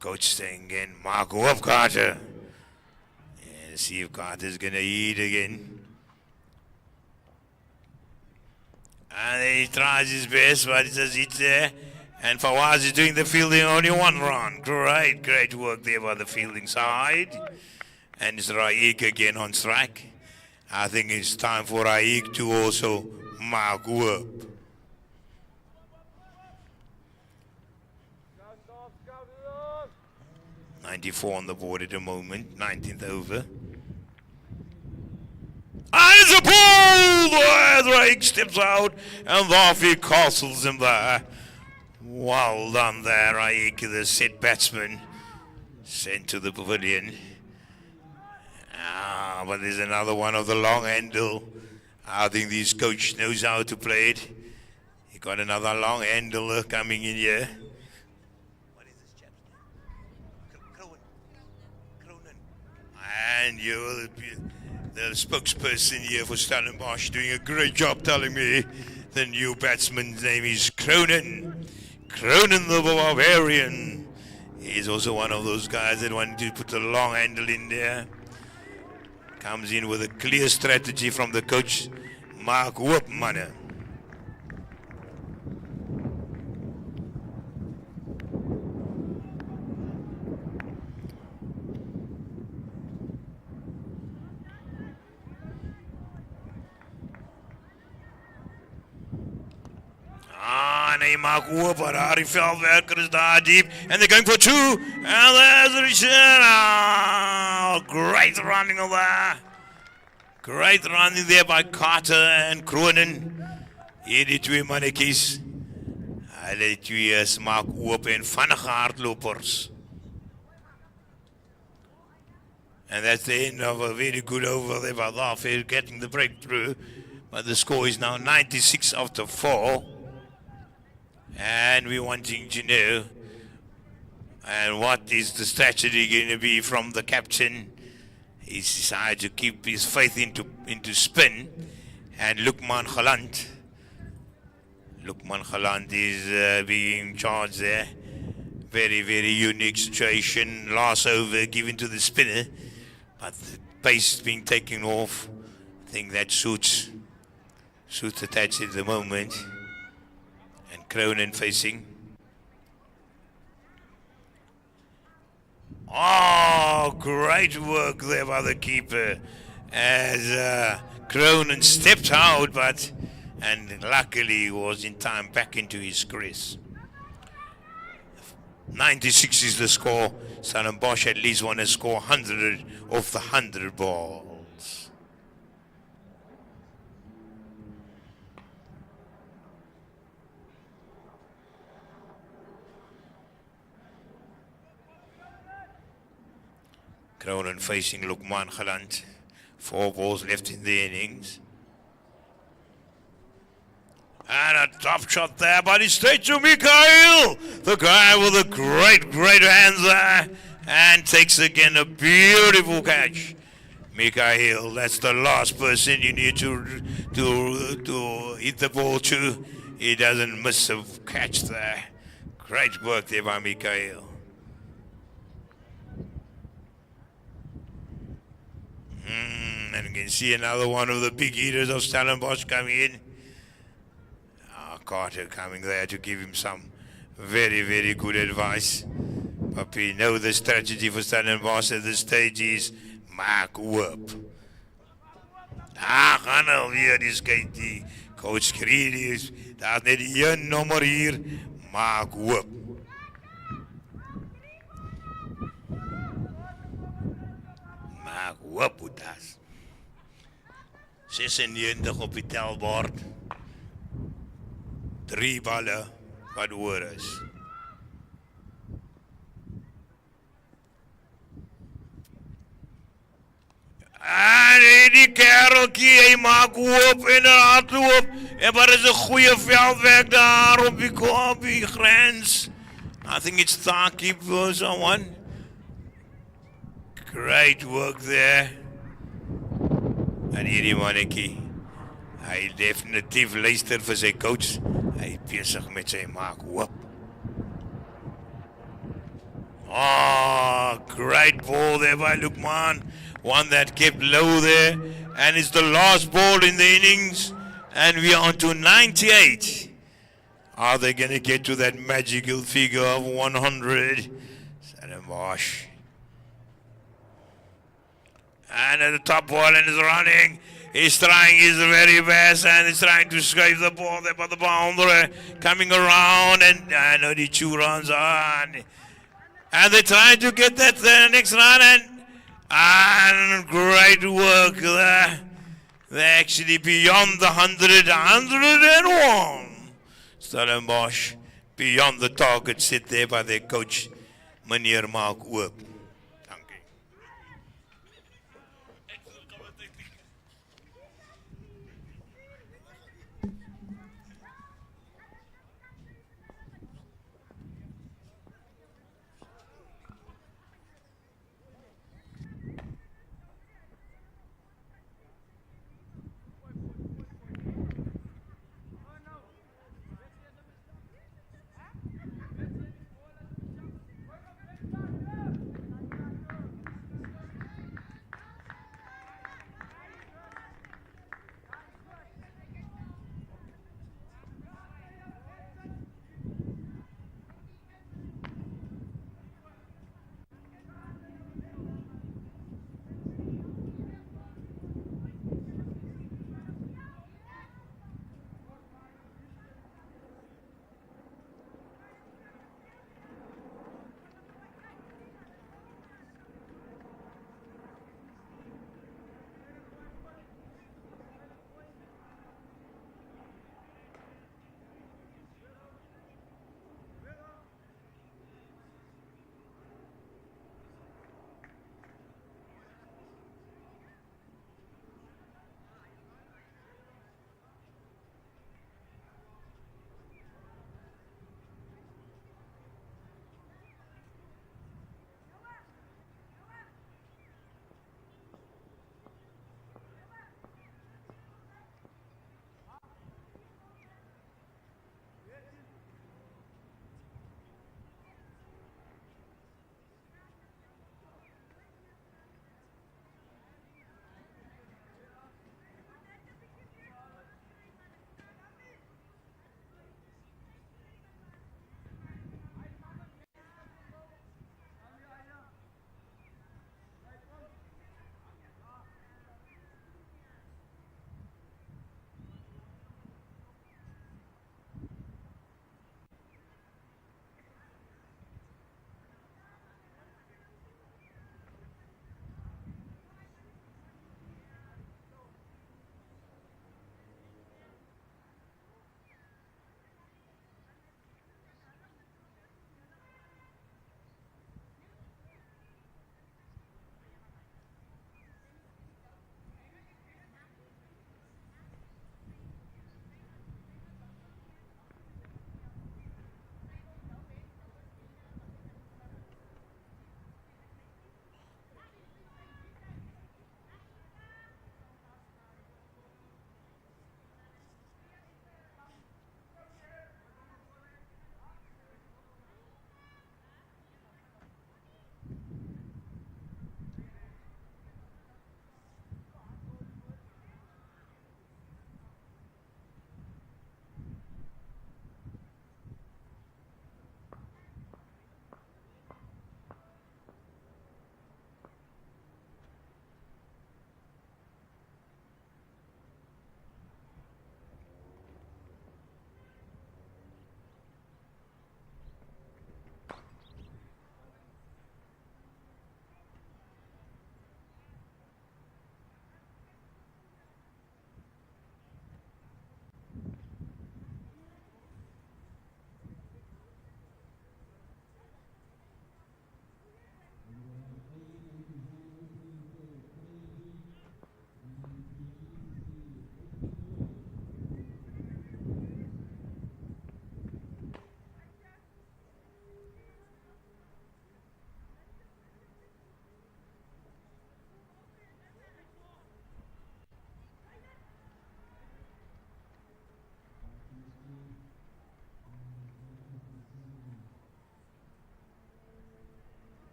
coach saying again, mark up Carter. And see if Carter's going to eat again. And he tries his best, but he says it's there. And Fawaz is doing the fielding, only 1 run. Great work there by the fielding side. And it's Raik again on strike. I think it's time for Raik to also mark up. 94 on the board at the moment, 19th over. And it's a ball! The Drake steps out and off he castles him there. Well done there, Raik, the set batsman. Sent to the pavilion. But there's another one of the long handle. I think this coach knows how to play it. He got another long handle coming in here. What is this chap's name? Cronin. And you're the spokesperson here for Stellenbosch, doing a great job telling me the new batsman's name is Cronin. Cronin the Barbarian. He's also one of those guys that wanted to put a long handle in there. Comes in with a clear strategy from the coach, Mark Whoopmanner. Nee, Mark Whooper, Harry Veldwerker is daar deep. And they're going for two. And there's the return. Oh, great running over there. Great running there by Carter and Cronin. Hier die twee mannetjies. Hulle twee is Mark Whooper en vinnige hardlopers. And that's the end of a very good over there by Darfield getting the breakthrough. But the score is now 96 after 4. And we're wanting to know, and what is the strategy going to be from the captain? He's decided to keep his faith into spin. And Lukman Galant is being charged there. Very, very unique situation. Last over given to the spinner, but the pace being taken off. I think that suits attached at the moment. And Cronin facing. Oh, great work there by the keeper as Cronin stepped out, and luckily was in time back into his crease. 96 is the score. Stellenbosch at least want to score 100 off the 100 balls. Cronin facing Lukman Galant. 4 balls left in the innings. And a top shot there, but it's straight to Mikhail. The guy with the great hands there. And takes again a beautiful catch. Mikhail, that's the last person you need to hit the ball to. He doesn't miss a catch there. Great work there by Mikhail. And you can see another one of the big hitters of Stellenbosch coming in. Carter coming there to give him some very, very good advice. But we know the strategy for Stellenbosch at this stage is Mark Whoop. Gaan alweer die skate die coach Creedy is. Daar's net die een nommer hier, Mark Whoop. Mark Whoop moet das. 96 op die telbord. 3 balle wat oor is. En die kerelkie, hy maak hoop en hardloop. En maar is 'n goeie veldwerk daar op die grens. I think it's Thakib or someone. Great work there. En hierdie mannetjie, hy definitief luister vir sy coach. Hy besig met sy maak hoop. Oh, great ball there by Lukman. One that kept low there. And it's the last ball in the innings. And we are on to 98. Are they going to get to that magical figure of 100? Stellenbosch. And at the top ball and is running. He's trying his very best and he's trying to scrape the ball there by the boundary. Coming around and I know the 2 runs on. And they tried to get that next run, and great work there. They're actually beyond the 101. Stellenbosch beyond the target set there by their coach, Meneer Mark Oop. Dankie.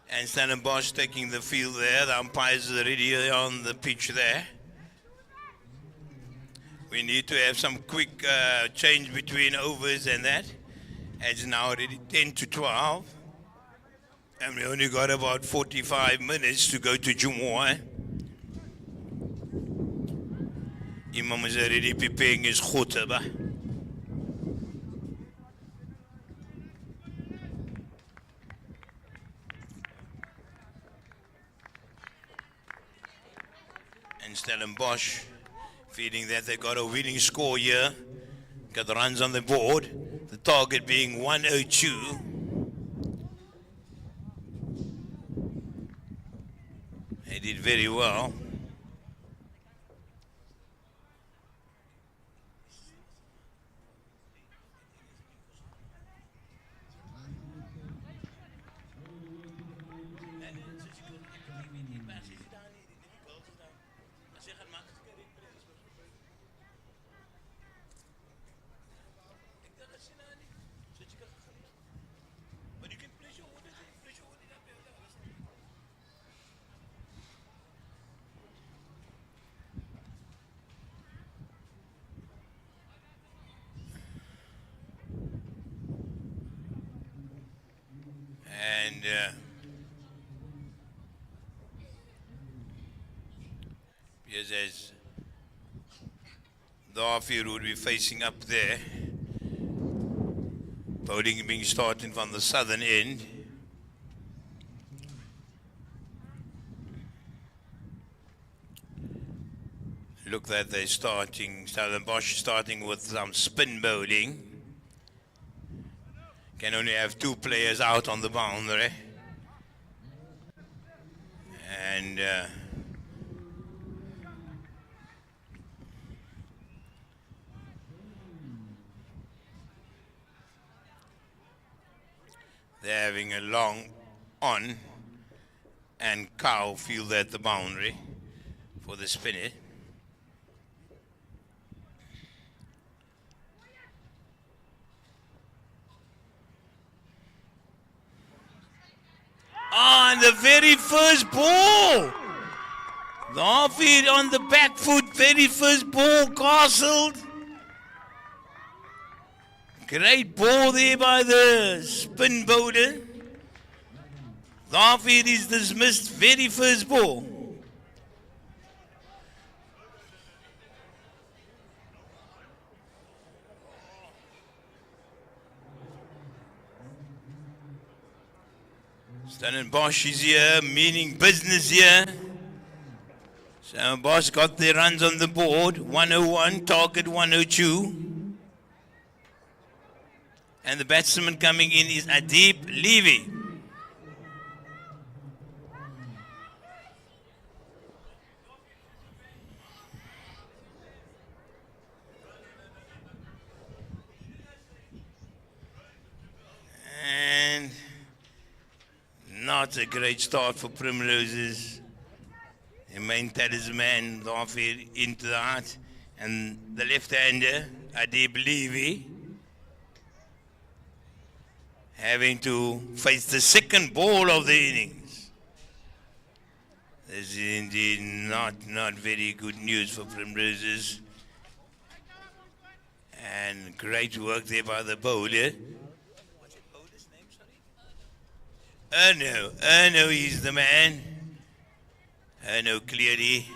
And Stellenbosch taking the field there. The umpires are already on the pitch there. We need to have some quick change between overs and that. It's now already 10 to 12. And we only got about 45 minutes to go to Jumoa. Imam is already preparing his khutbah. And Stellenbosch feeling that they got a winning score here. Got the runs on the board. The target being 102. They did very well. And yes, as the off-field would be facing up there. Bowling being started from the southern end. Look that they're starting, Stellenbosch starting with some spin bowling. Can only have 2 players out on the boundary. And they're having a long on, and Cow field at the boundary for the spinner. On the very first ball. The off-field on the back foot, very first ball, castled. Great ball there by the spin bowler. The off-field is dismissed, very first ball. Stellenbosch is here, meaning business here. Stellenbosch got their runs on the board, 101, target 102. And the batsman coming in is Adib Levy. And not a great start for Primroses. The main talisman, the off-field into the heart. And the left-hander, Adib Levy, having to face the second ball of the innings. This is indeed not very good news for Primroses. And great work there by the bowler. Erno is the man. Erno clearly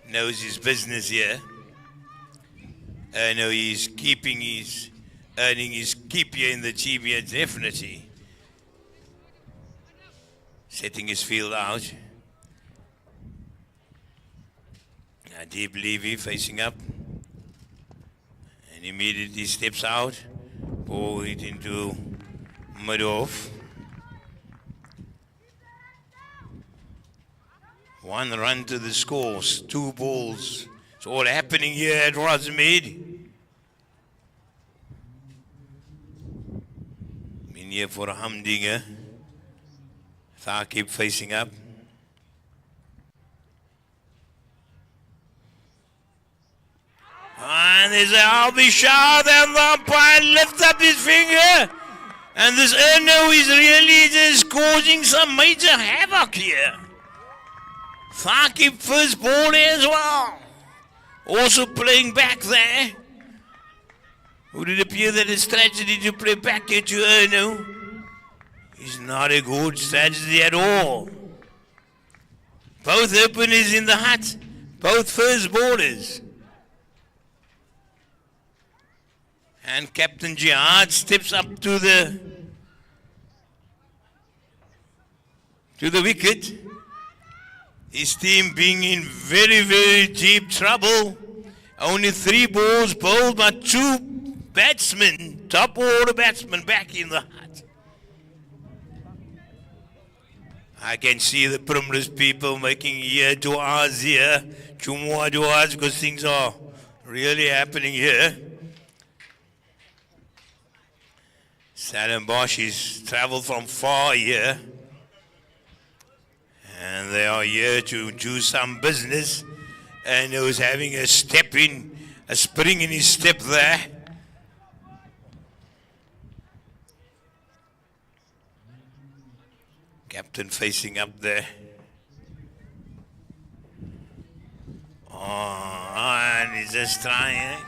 knows his business here. Erno is earning his keep here in the team here, definitely. Setting his field out. Adib Levy facing up. And immediately steps out. Ball it into mid-off. 1 run to the scores, 2 balls. It's all happening here at Rosemead. In here for a humdinger. Thaqib facing up. And there's an Albie Shah, and the umpire lifts up his finger. And this Erno is really just causing some major havoc here. Thaqib first ball as well. Also playing back there. Would it appear that it's strategy to play back here to Erno? It's not a good strategy at all. Both openers in the hut. Both first ballers. And Captain Jihad steps up to the wicket. His team being in very, very deep trouble. Only 3 balls bowled by 2 batsmen, top order batsmen back in the hut. I can see the Primrose people making du'as here, Jumu'ah du'as, because things are really happening here. Stellenbosch is traveled from far here. And they are here to do some business. And he was having a spring in his step there. Captain facing up there. Oh, and he's just trying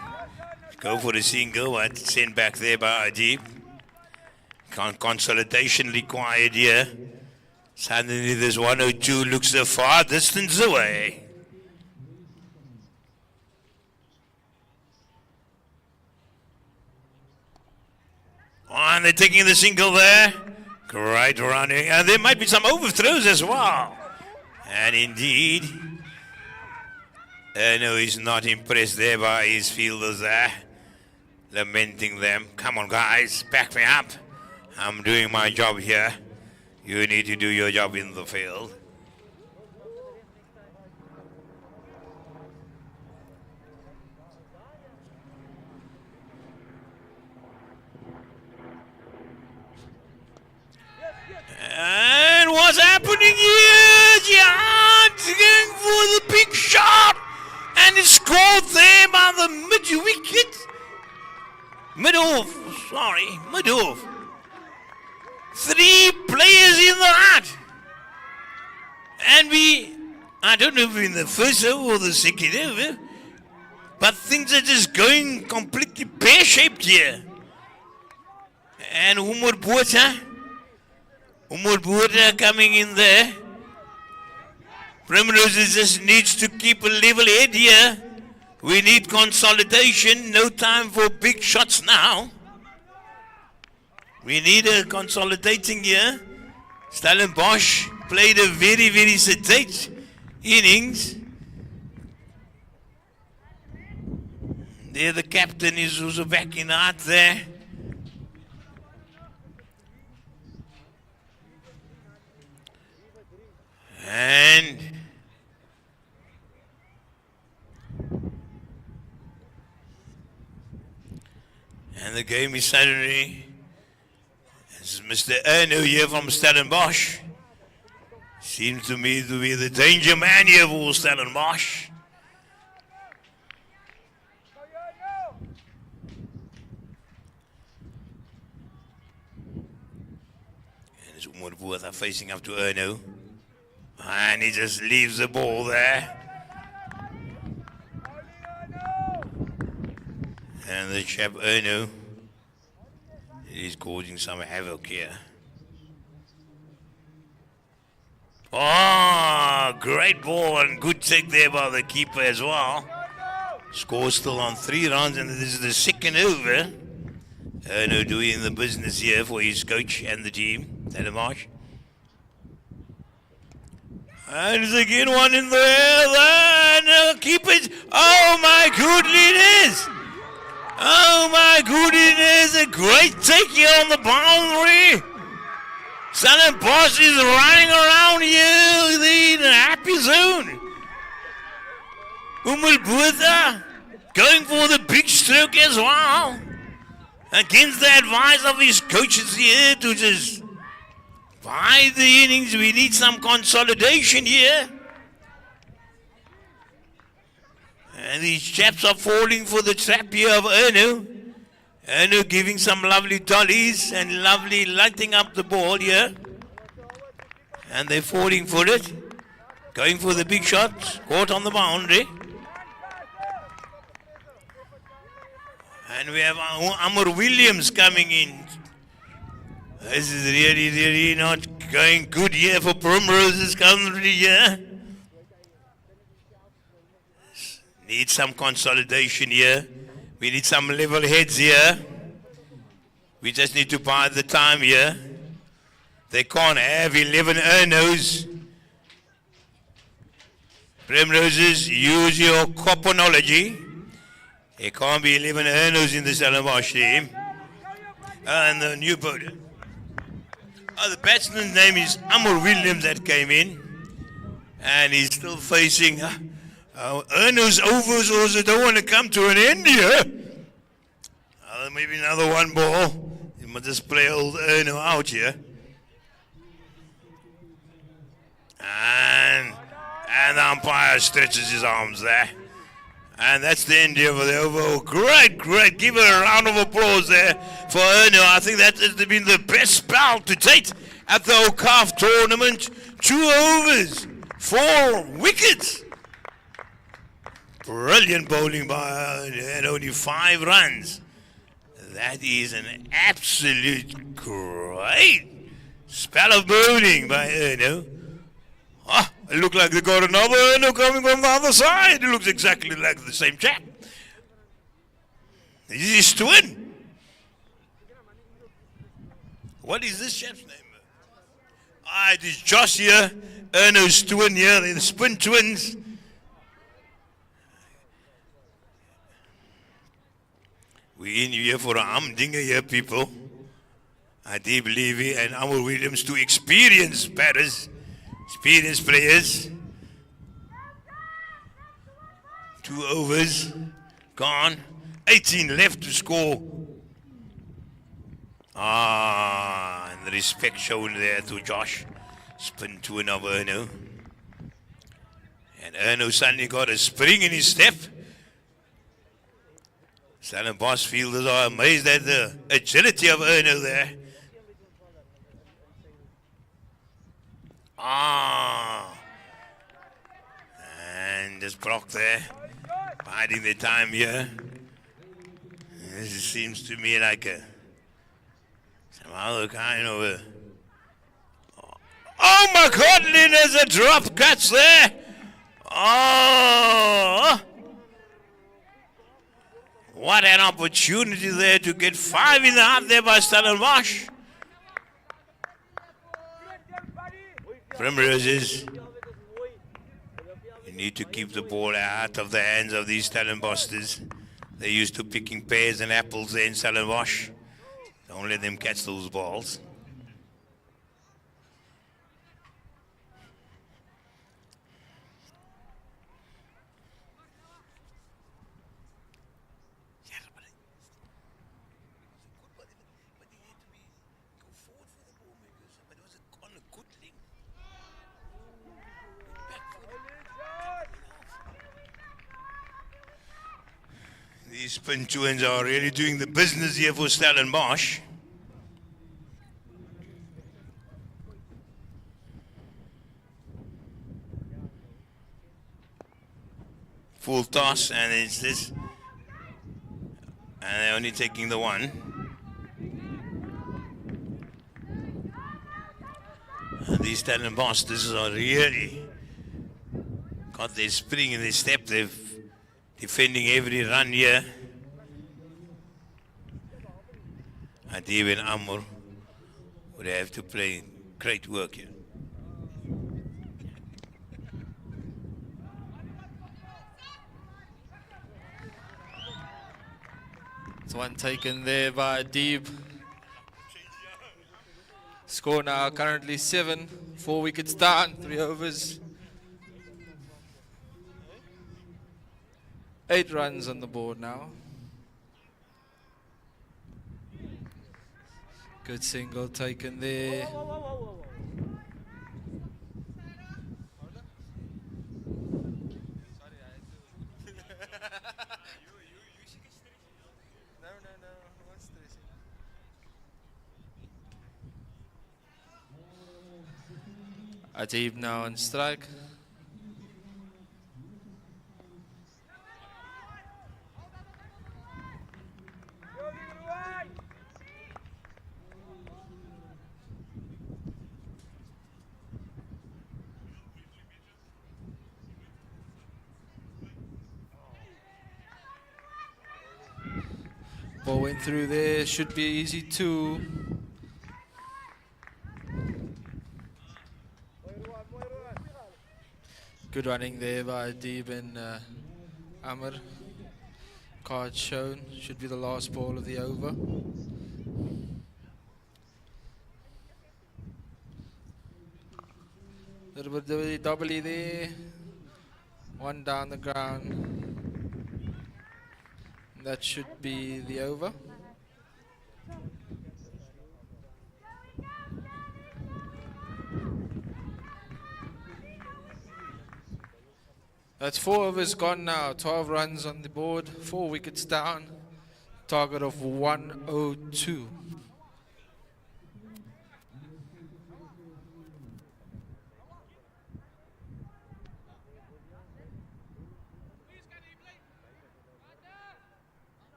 to go for the single, but sent back there by Ajib. Consolidation required here. Suddenly this 102 looks a far distance away. Oh, and they're taking the single there. Great running. And there might be some overthrows as well. And indeed, no, he's not impressed there by his fielders there. Lamenting them. Come on, guys, back me up. I'm doing my job here. You need to do your job in the field. And what's happening here? Jihad's going for the big shot. And it's scored there by the mid-wicket. Mid-off. 3 players in the hut. And I don't know if we're in the first over or the second over, but things are just going completely pear-shaped here. And Umar Bota coming in there. Primrose just needs to keep a level head here. We need consolidation. No time for big shots now. We need a consolidating here. Stellenbosch played a very, very sedate innings. There the captain is also back in art there. And the game is suddenly, this is Mr. Erno here from Stellenbosch. Seems to me to be the danger man here for Stellenbosch. And it's Umar facing up to Erno. And he just leaves the ball there. And the chap Erno is causing some havoc here. Oh, great ball and good take there by the keeper as well. Score still on 3 runs, and this is the second over. Erno doing the business here for his coach and the team, Stellenbosch. And there's again one in there, and keep it. Oh my goodness! Oh my goodness, a great take here on the boundary. Stellenbosch is running around here in a happy zone. Umar Botha going for the big stroke as well. Against the advice of his coaches here to just by the innings, we need some consolidation here. And these chaps are falling for the trap here of Erno. And they're giving some lovely dollies and lovely lighting up the ball here. And they're falling for it. Going for the big shot. Caught on the boundary. And we have Amor Williams coming in. This is really not going good here for Primrose's country here. Need some consolidation here. We need some level heads here. We just need to buy the time here. They can't have 11 Ernos. Primroses, use your coponology. There can't be 11 Ernos in the Stellenbosch team. And the new bowler. The batsman's name is Amor Williams that came in. And he's still facing Ernos overs also don't want to come to an end here. Maybe another one ball. You must just play old Erno out here. And the umpire stretches his arms there. And that's the end here for the over. Great. Give her a round of applause there for Erno. I think that has been the best spell to date at the Awqaf tournament. 2 overs, 4 wickets. Brilliant bowling by Erno and only 5 runs. That is an absolute great spell of bowling by Erno. It looked like they got another Erno coming from the other side. It looks exactly like the same chap. This is his twin. What is this chap's name? It is Josh here, Erno's twin here. They're the spin twins. We're in here for a humdinger here, people. I do believe he and Amor Williams, 2 experienced batters, experienced players. 2 overs gone, 18 left to score. And the respect shown there to Josh. Spin to another Erno. And Erno suddenly got a spring in his step. Stellenbosch fielders are amazed at the agility of Erno there. And just blocked there. Biding the time here. This seems to me like some other kind of a... Oh my God, there's a drop catch there. What an opportunity there to get 5 in the half there by Stellenbosch. Primroses, you need to keep the ball out of the hands of these Stellenboschers. They're used to picking pears and apples there in Stellenbosch. Don't let them catch those balls. These spin twins are really doing the business here for Stellenbosch. Full toss, and it's this. And they're only taking the one. And these Stellenboschers are really got their spring in their step. They've defending every run here. Adib and Amor would have to play great work here. It's one taken there by Adib. Score now currently 7, 4 wickets down, 3 overs. 8 runs on the board now. Good single taken there. Adib now on strike. Ball went through there, should be easy too. Good running there by Adib and Amr. Card shown, should be the last ball of the over. Little bit of a doubly there. One down the ground. That should be the over. That's 4 overs gone now. 12 runs on the board. 4 wickets down. Target of 102.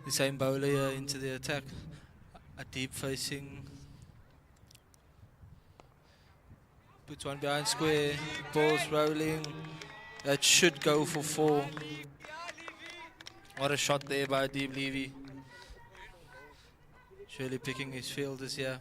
The same bowler here into the attack. A deep facing. Puts one behind square. Ball's rolling. That should go for 4. What a shot there by Deep Levy. Surely picking his fielders here.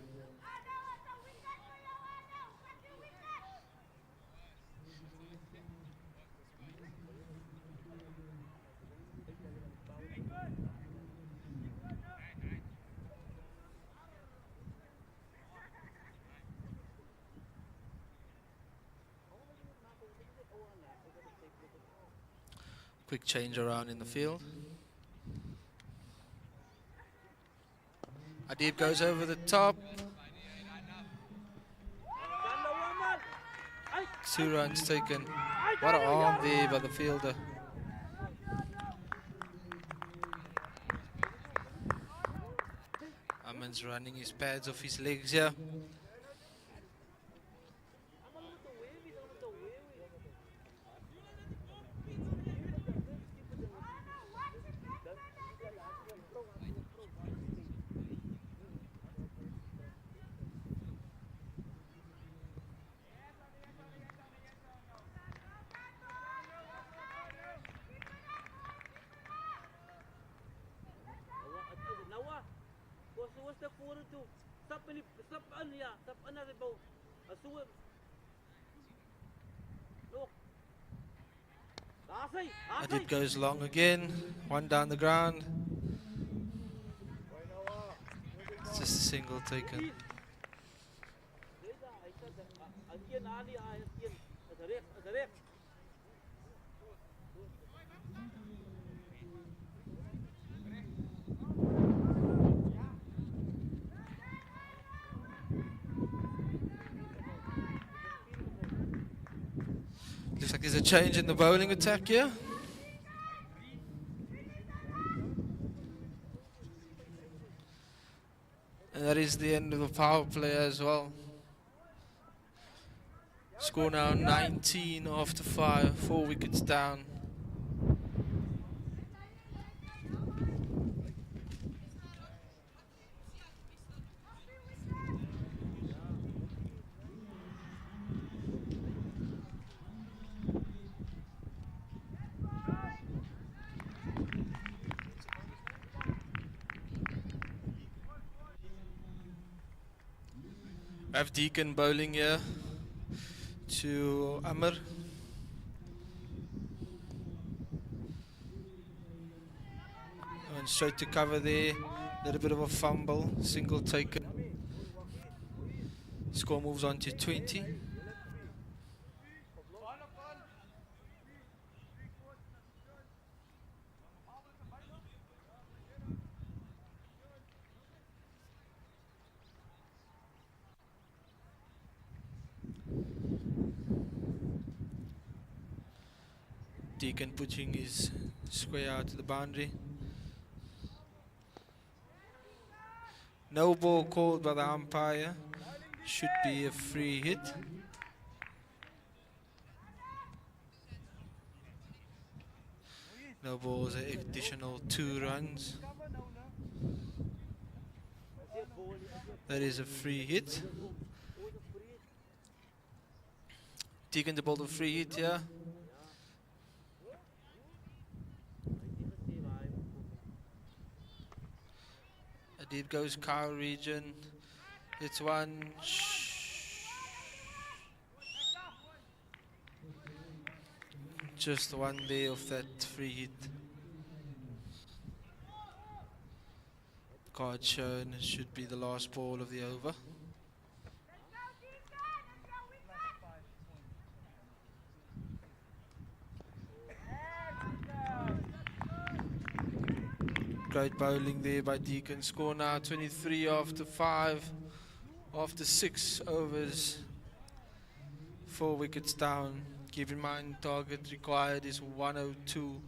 Quick change around in the field. Adib goes over the top. 2 runs taken. What an arm there by the fielder. Aman's running his pads off his legs here. Adib goes long again, 1 down the ground. It's just a single taken. Looks like there's a change in the bowling attack here. And that is the end of the power play as well. Score now 19 after 5, 4 wickets down. I have Deacon bowling here to Amr. And straight to cover there. Little bit of a fumble, single taken. Score moves on to 20. Deacon pushing his square out to the boundary. No ball called by the umpire. Should be a free hit. No balls, an additional 2 runs. That is a free hit. Deacon to bowl the free hit here. A deep goes cow region. It's one. Just one day of that free hit. Card shown, it should be the last ball of the over. Great bowling there by Deacon. Score now 23 after 5, after 6 overs, 4 wickets down. Keep in mind, target required is 102.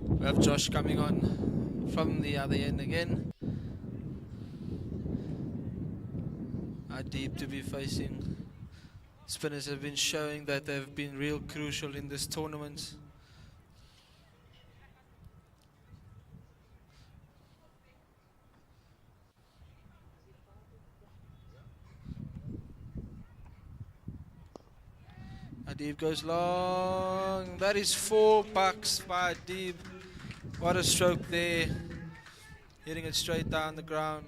We have Josh coming on from the other end again. Deep to be facing. Spinners have been showing that they've been real crucial in this tournament. Adib goes long. That is 4 bucks by Adib. What a stroke there. Hitting it straight down the ground.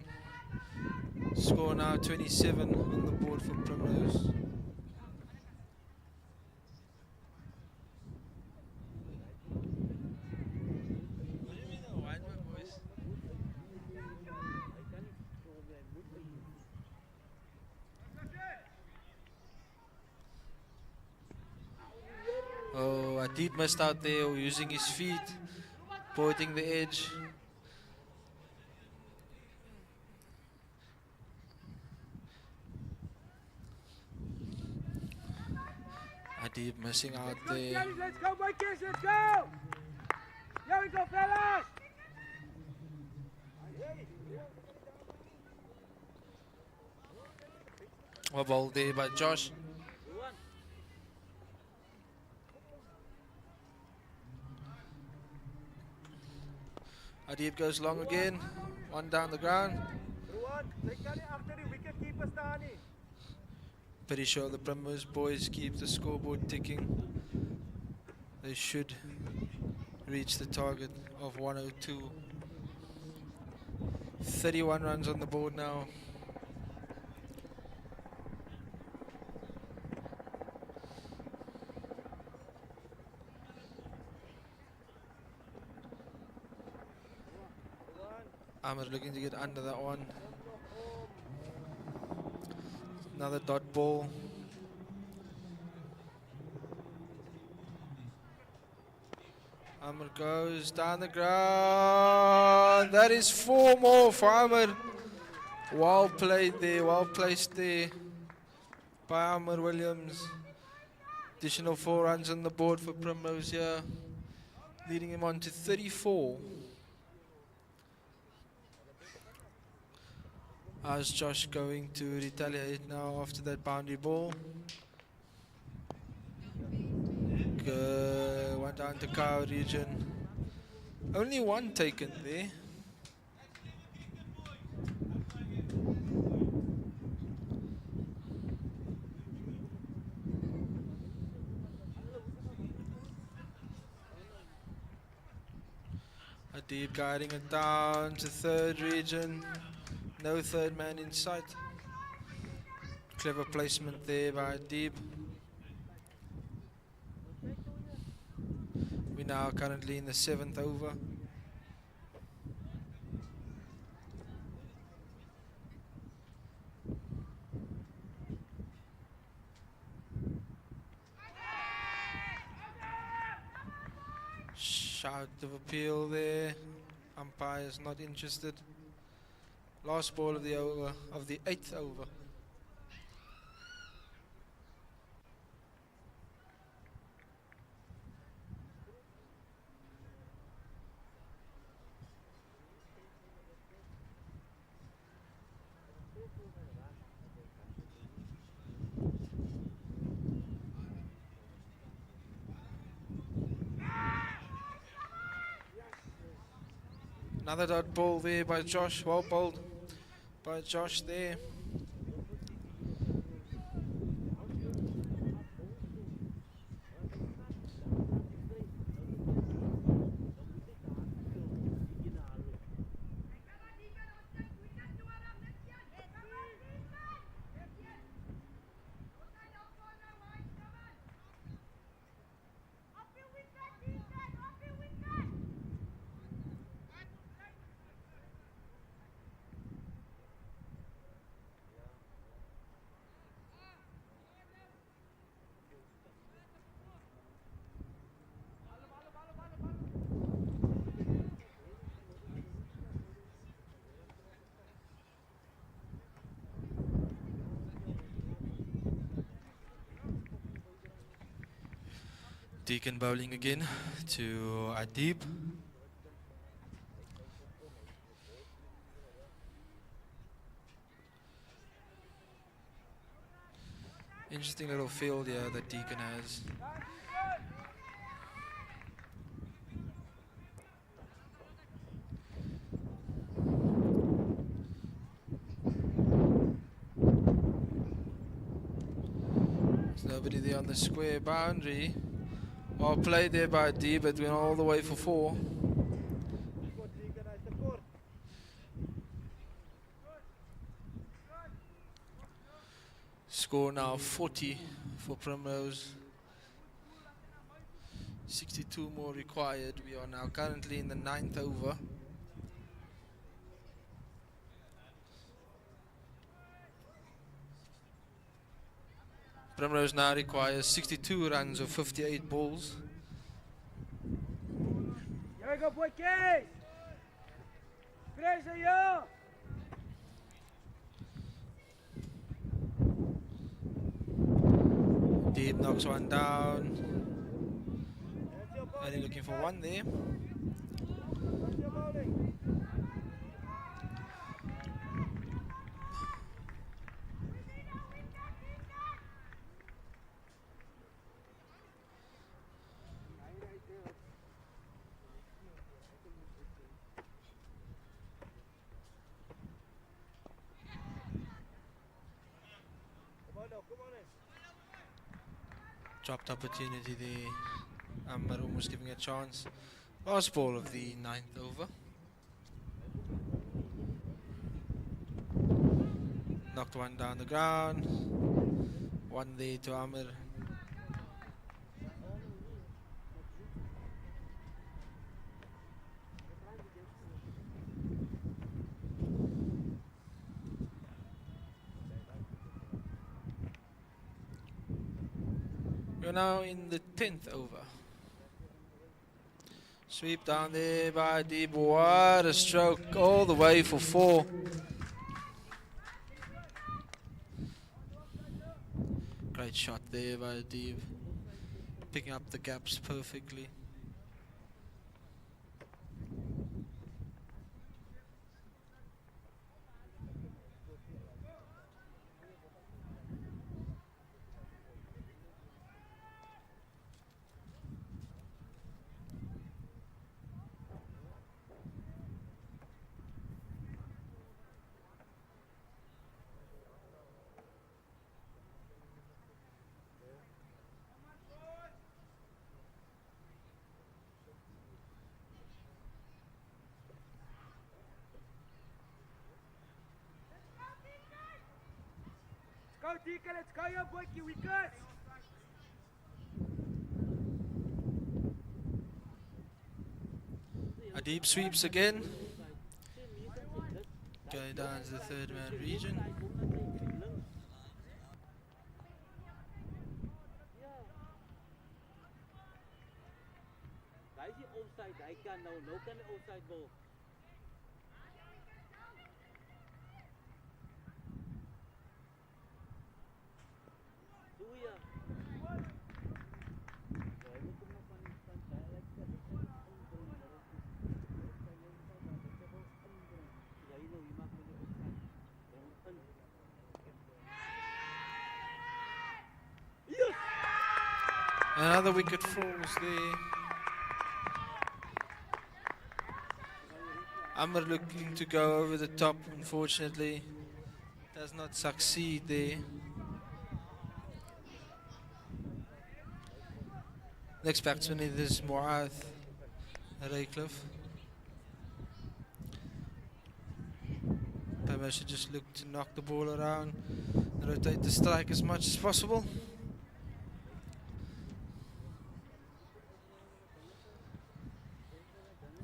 Score now 27 on the board for Primrose. Oh, Adib missed out there, using his feet, pointing the edge. Adib missing out there. Let's go, my kids, let's go! Here we go, fellas! A ball there by Josh. Adib goes long again, 1 down the ground. Pretty sure the Primrose boys keep the scoreboard ticking. They should reach the target of 102. 31 runs on the board now. Ahmed looking to get under that one. Another dot ball. Ahmed goes down the ground. That is 4 more for Ahmed. Well played there, well placed there by Ahmed Williams. Additional 4 runs on the board for Primrose here, leading him on to 34. How's Josh going to retaliate now after that boundary ball? Good. 1 down to cow region. Only 1 taken there. Adib guiding it down to 3rd region. No 3rd man in sight. Clever placement there by Adib. We're now currently in the 7th over. Shout of appeal there. Umpire's not interested. Last ball of the over, of the 8th over. Another dot ball there by Josh. Well bowled by Josh there. Deacon bowling again to Adib. Interesting little field here that Deacon has. There's nobody there on the square boundary. Well played there by D, but went all the way for 4. Score now 40 for Primrose. 62 more required. We are now currently in the 9th over. Primrose now requires 62 runs of 58 balls. Here we go, boy, Case! Pressure, yo! Deep knocks one down. Only looking for one there. Dropped opportunity there. But almost giving a chance. Last ball of the 9th over. Knocked one down the ground. One there to Amir. We're now in the 10th over. Sweep down there by Deeb. What a stroke all the way for 4. Great shot there by Deeb. Picking up the gaps perfectly. Go, Deacon, let's go, yo, boy, wickets! Adib sweeps again. Going down to the 3rd man region. is die offside? Hy kan nou kan die offside bal. Doe je? Hy moet hom nog van die stand direk indring. Ja, jy nou, jy maak met die offside. Bring in. Yes! Another wicket falls there. Amr looking to go over the top, unfortunately does not succeed there. Next batsman is Mu'ath Raycliffe. Pema should just look to knock the ball around, rotate the strike as much as possible.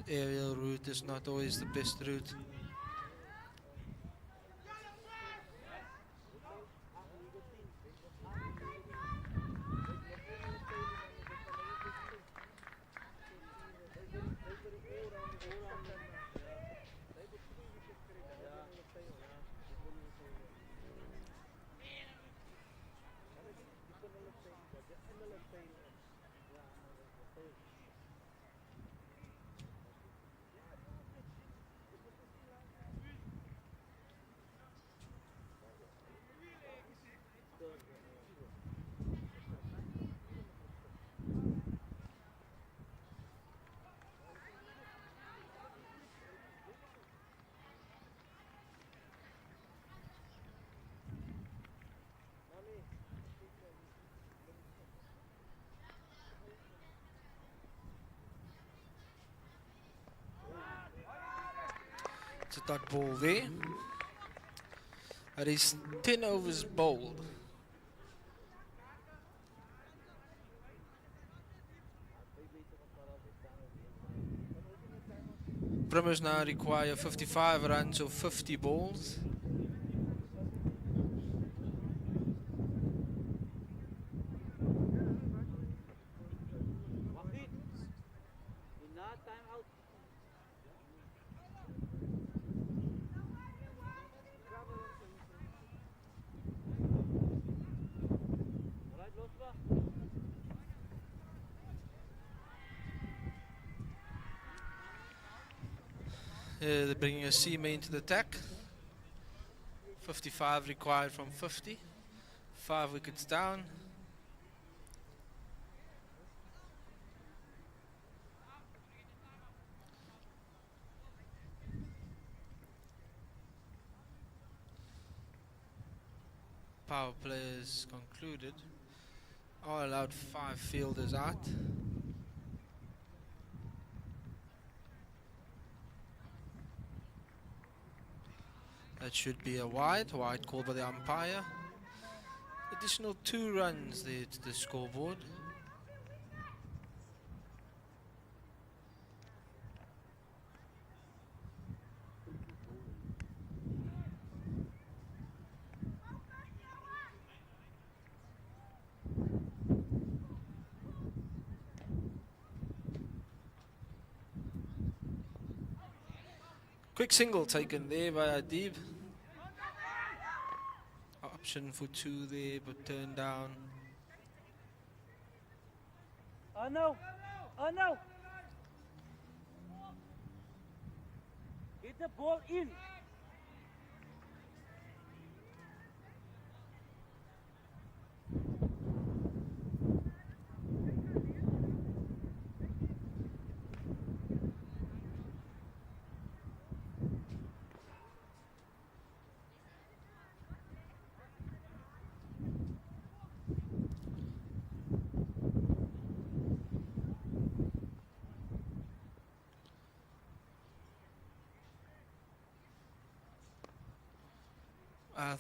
Aerial route is not always the best route. It's a dot ball there. That is 10 overs bowled. Primrose now require 55 runs of 50 balls. They're bringing a seamer into the attack. 55 required from 50. 5 wickets down. Power play is concluded. All allowed 5 fielders out. That should be a wide called by the umpire. Additional 2 runs there to the scoreboard. Quick single taken there by Adib. Option for 2 there, but turned down. Oh no! Oh no! Get the ball in!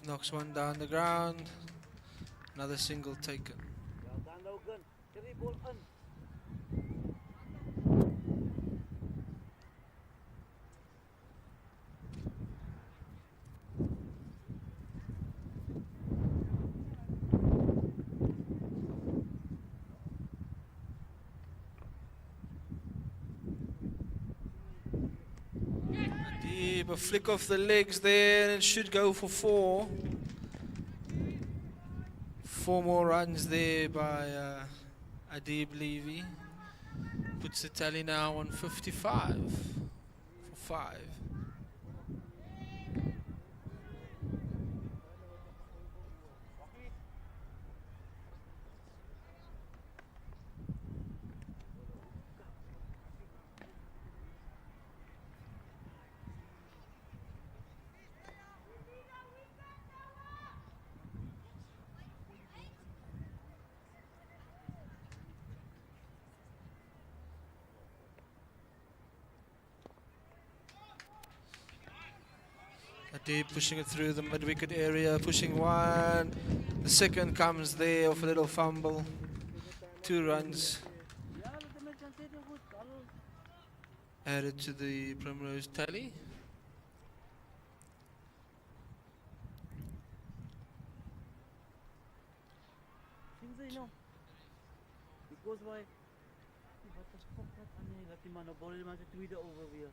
Knocks one down the ground. Another single taken. Well done, Logan. Get the ball in. a flick of the legs there, and it should go for 4. 4 more runs there by Adib Levy. Puts the tally now on 55 for 5. Deep pushing it through the mid-wicket area, pushing 1. The second comes there off a little fumble. 2 runs added to the Primrose tally. Because why? What the fuck? Laat die man op bol die man se tweede over weer.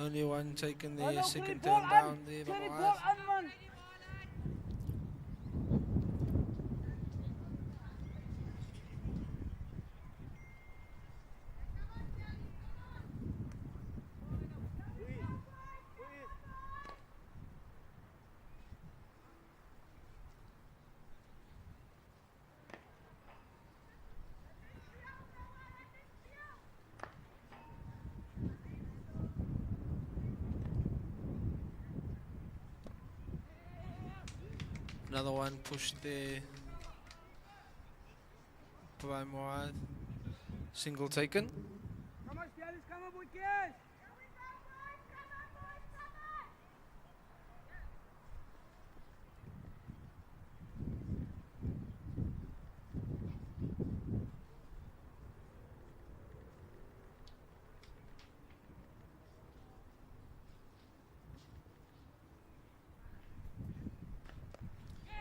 Only one taken there, second turn down there by Moaz. Another one pushed there by Moaz. Single taken. Come on, Stellis, come on, boys.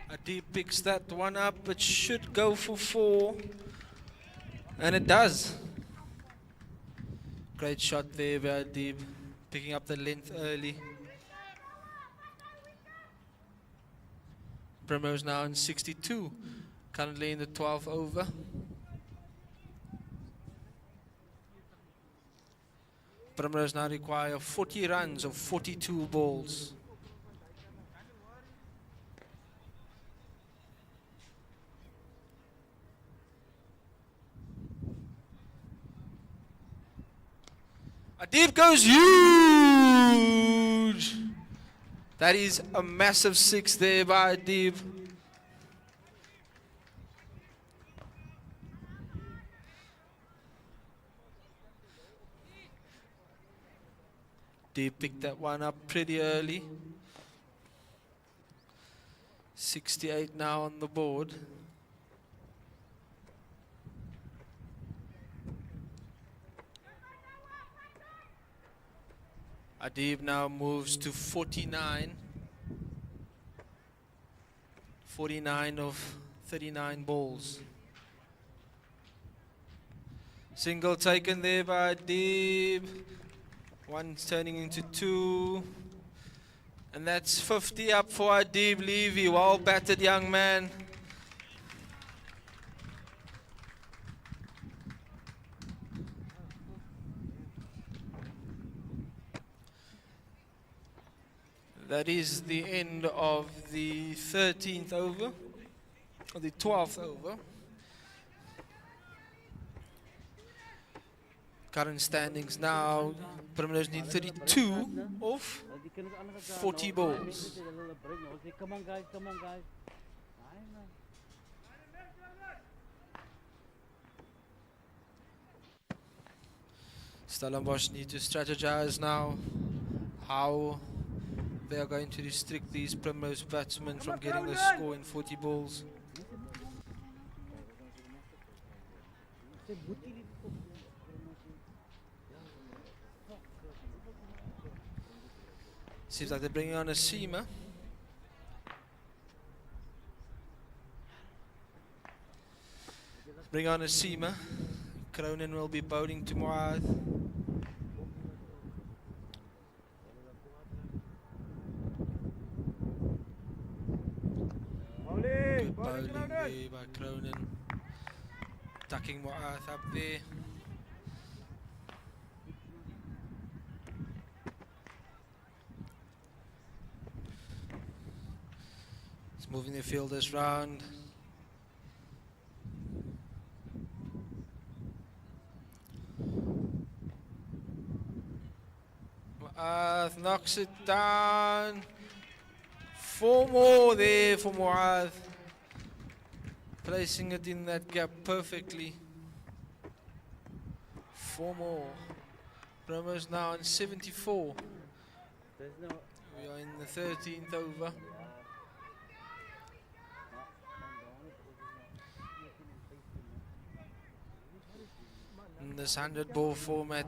Adib picks that one up. It should go for 4. And it does. Great shot there by Adib. Picking up the length early. Primrose now in 62. Currently in the 12th over. Primrose now require 40 runs of 42 balls. Adib goes huge. That is a massive 6 there by Adib. Adib picked that one up pretty early. 68 now on the board. Adib now moves to 49. 49 of 39 balls. Single taken there by Adib. One's turning into 2. And that's 50 up for Adib Levy. Well battered young man. That is the end of the 13th over, or the 12th over. Current standings now, Primrose need 32 off 40 balls. Come on guys, come on guys. Stellenbosch need to strategize now how they are going to restrict these Primrose batsmen from getting the score in 40 balls. Seems like they're bringing on a seamer. Bring on a seamer. Cronin will be bowling to Muad. Good bowling there by Cronin. Tucking Muad up there. It's moving the fielders round. Muad knocks it down. 4 more there for Muad. Placing it in that gap perfectly. 4 more. Primrose now on 74. There's no. We are in the 13th over. In this 100-ball format,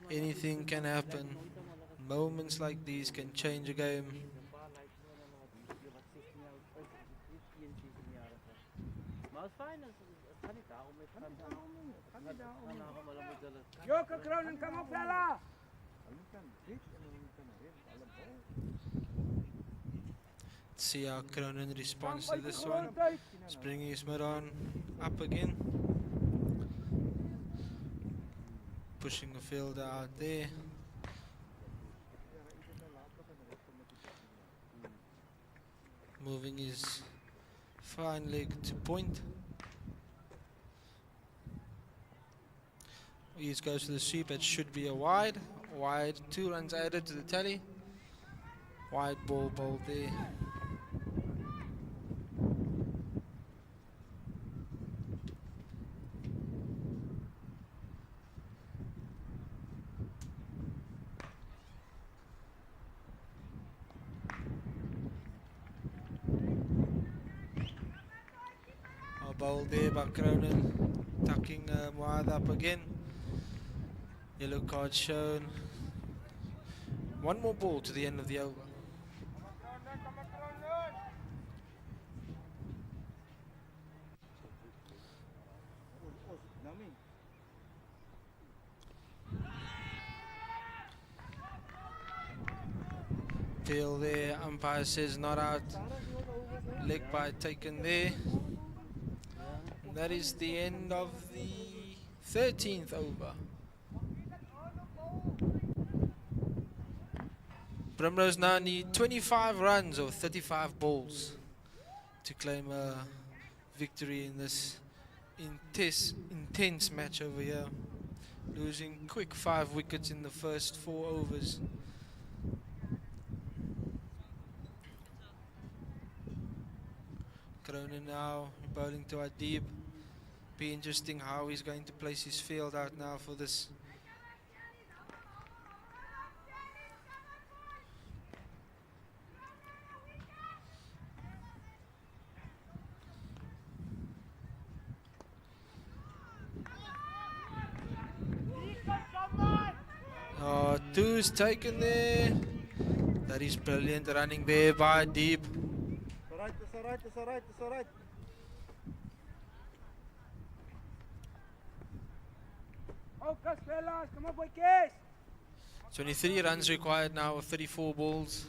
anything can happen. Moments like these can change a game. Maar het is fijn, het gaat niet daarom. Het gaat niet daarom. Joker Cronin, kom op fella! Let's see how Cronin responds to this one. He's bringing his mid on up again. Pushing the fielder out there. Moving his fine leg to point. He goes to the sweep. It should be a wide. Wide, 2 runs added to the tally. Wide ball bowled there. Bowled there by Cronin, tucking Muad up again. Yellow card shown. 1 more ball to the end of the over. Field there, umpire says not out. Leg bite taken there. That is the end of the 13th over. Primrose now need 25 runs or 35 balls to claim a victory in this intense match over here. Losing quick 5 wickets in the first 4 overs. Cronin now bowling to Adib. Be interesting how he's going to place his field out now for this. Oh, 2's taken there. That is brilliant running there by Adib. It's alright. 23 runs required now with 34 balls.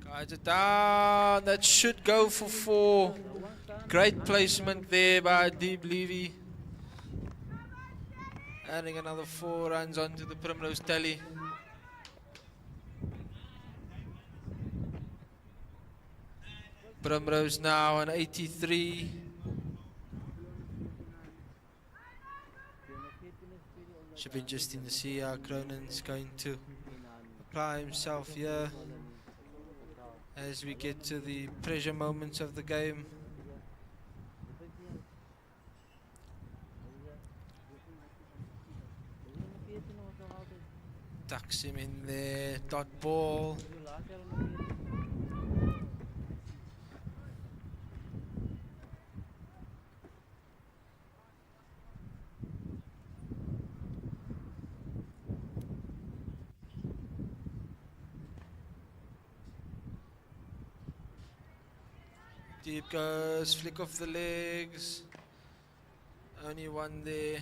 Guides it down. That should go for 4. Great placement there by Deep Levy. Adding another 4 runs onto the Primrose tally. Primrose now on 83. Should be interesting to see how Cronin's going to apply himself here as we get to the pressure moments of the game. Tucks him in there, dot ball. Deep goes, flick off the legs. Only one there.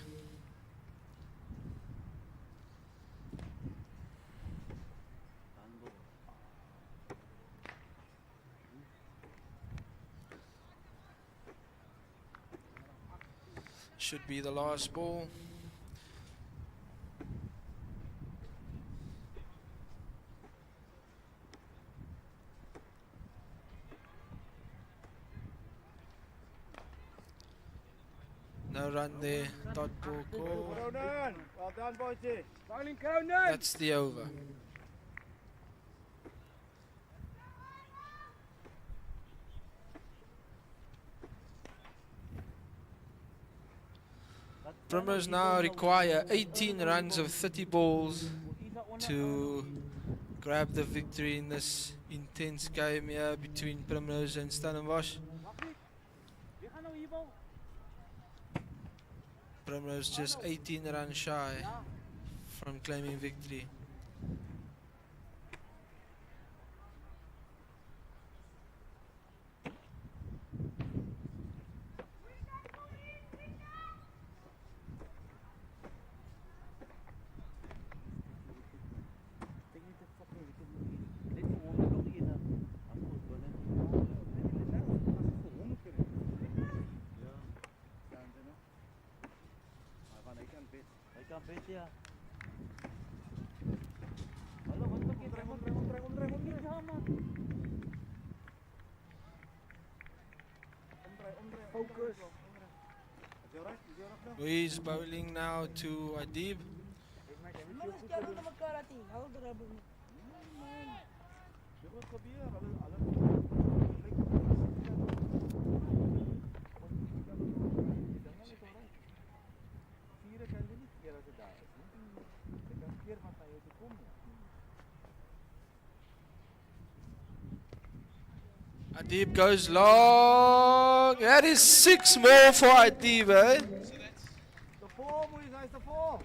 Should be the last ball. No run there. Dot ball call. Cronin. Well done, boys. Bowling Cronin. That's the over. Primrose now require 18 runs of 30 balls to grab the victory in this intense game here between Primrose and Stellenbosch. Primrose just 18 runs shy from claiming victory. Focus. He's bowling now to Adib. Adib goes long. That is 6 more for Adib, eh? The 4, boys. Nice, the 4.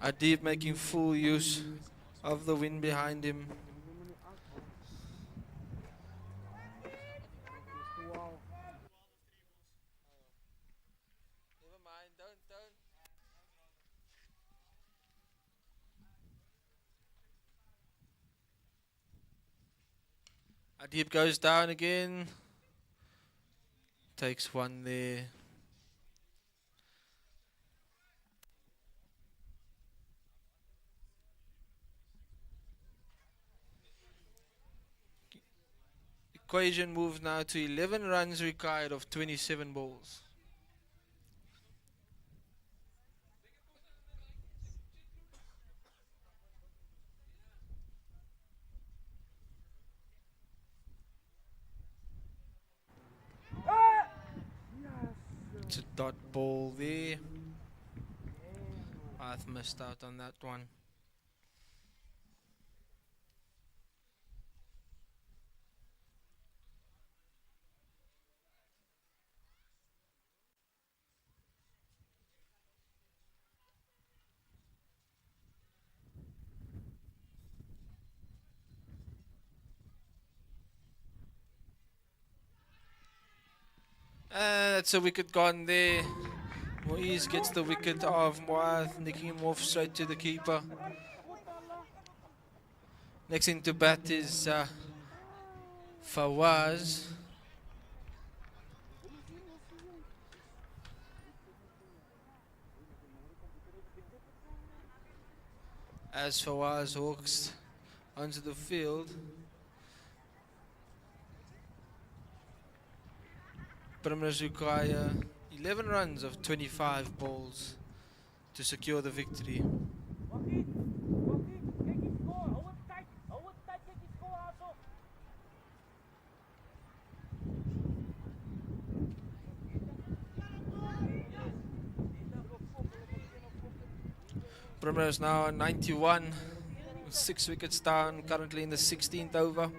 Adib making full use of the wind behind him. Never mind, don't. Adib goes down again. Takes one there. Equation moves now to 11 runs required of 27 balls. It's a dot ball there. I've missed out on that one. That's a wicket gone there. Moise gets the wicket of Moath, nicking him off straight to the keeper. Next in to bat is Fawaz. As Fawaz walks onto the field, Primrose require 11 runs of 25 balls to secure the victory. Primrose now on 91, with 6 wickets down, currently in the 16th over.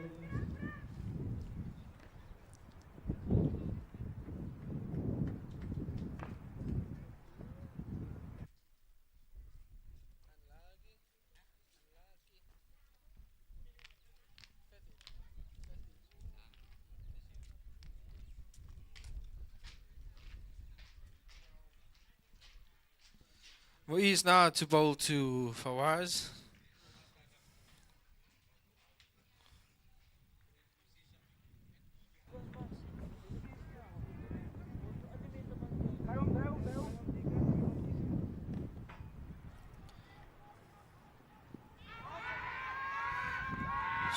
Muiz now to bowl to Fawaz.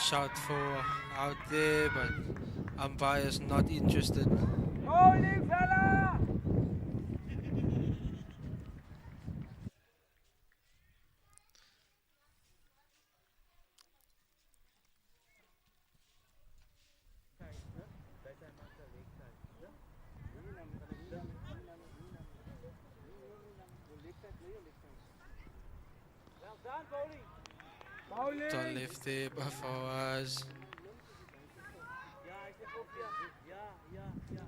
Shout for out there, but umpire's not interested. Bowling, fella! Well done, bowling. Bowling. Don't left there by Fawaz. Ja, hy sê op ja. Ja, ja, ja.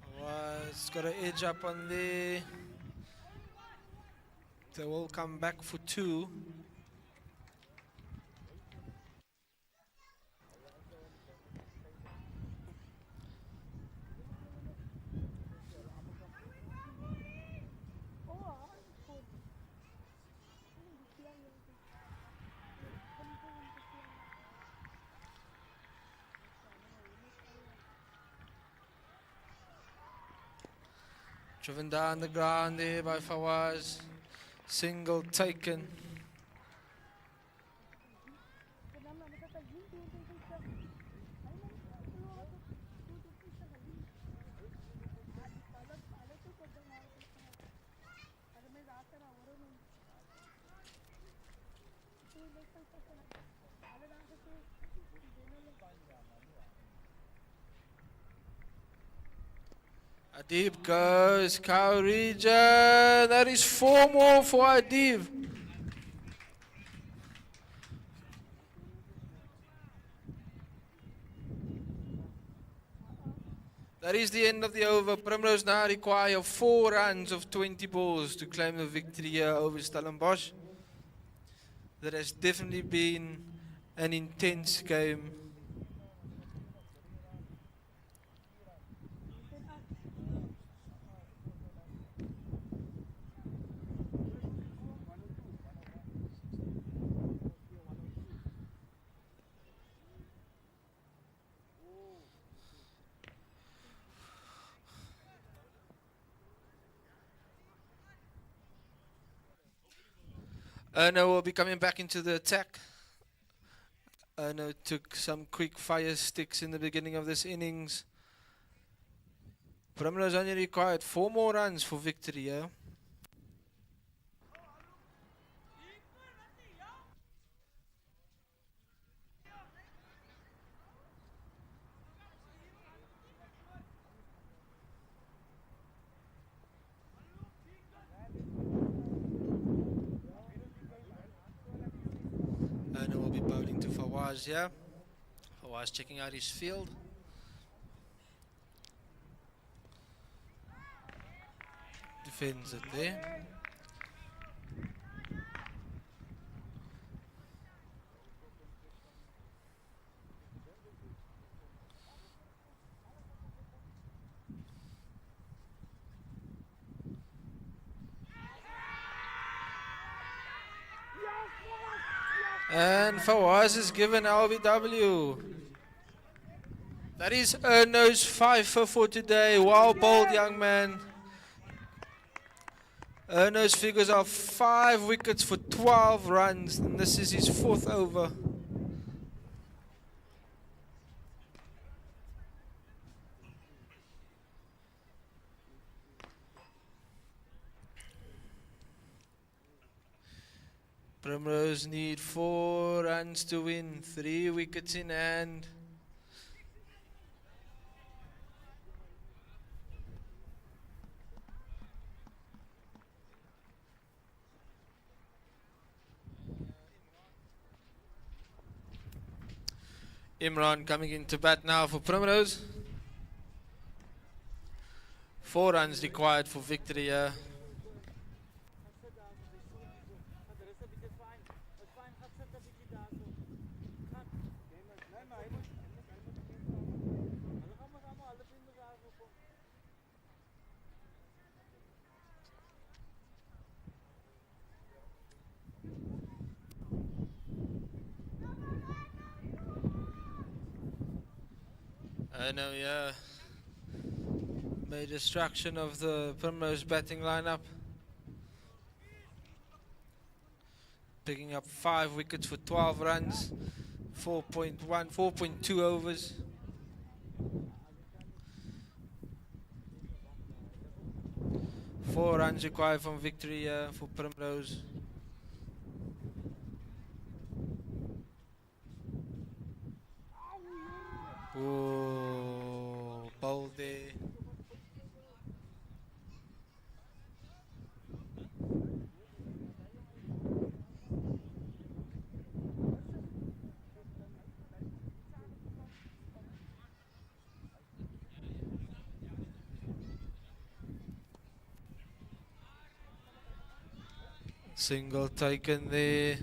Fawaz got an edge up on there. They will come back for 2. Driven down the ground there by Fawaz. Single taken. Adib goes, Cow region. That is 4 more for Adib. That is the end of the over. Primrose now require 4 runs of 20 balls to claim the victory here over Stellenbosch. That has definitely been an intense game. Erno will be coming back into the attack. Erno took some quick fire sticks in the beginning of this innings. Primrose only required 4 more runs for victory, yeah? Erno will be bowling to Fawaz, yeah? Fawaz checking out his field. Defends it there. And Fawaz is given LBW. That is Erno's 5 for today. Well bowled, young man. Erno's figures are 5 wickets for 12 runs, and this is his 4th over. Primrose need 4 runs to win, 3 wickets in hand. Imran coming into bat now for Primrose. 4 runs required for victory here. I know, yeah. Made destruction of the Primrose batting lineup. Picking up 5 wickets for 12 runs, 4.2 overs. Four runs required from victory for Primrose. Oh, bowled there. Single taken there.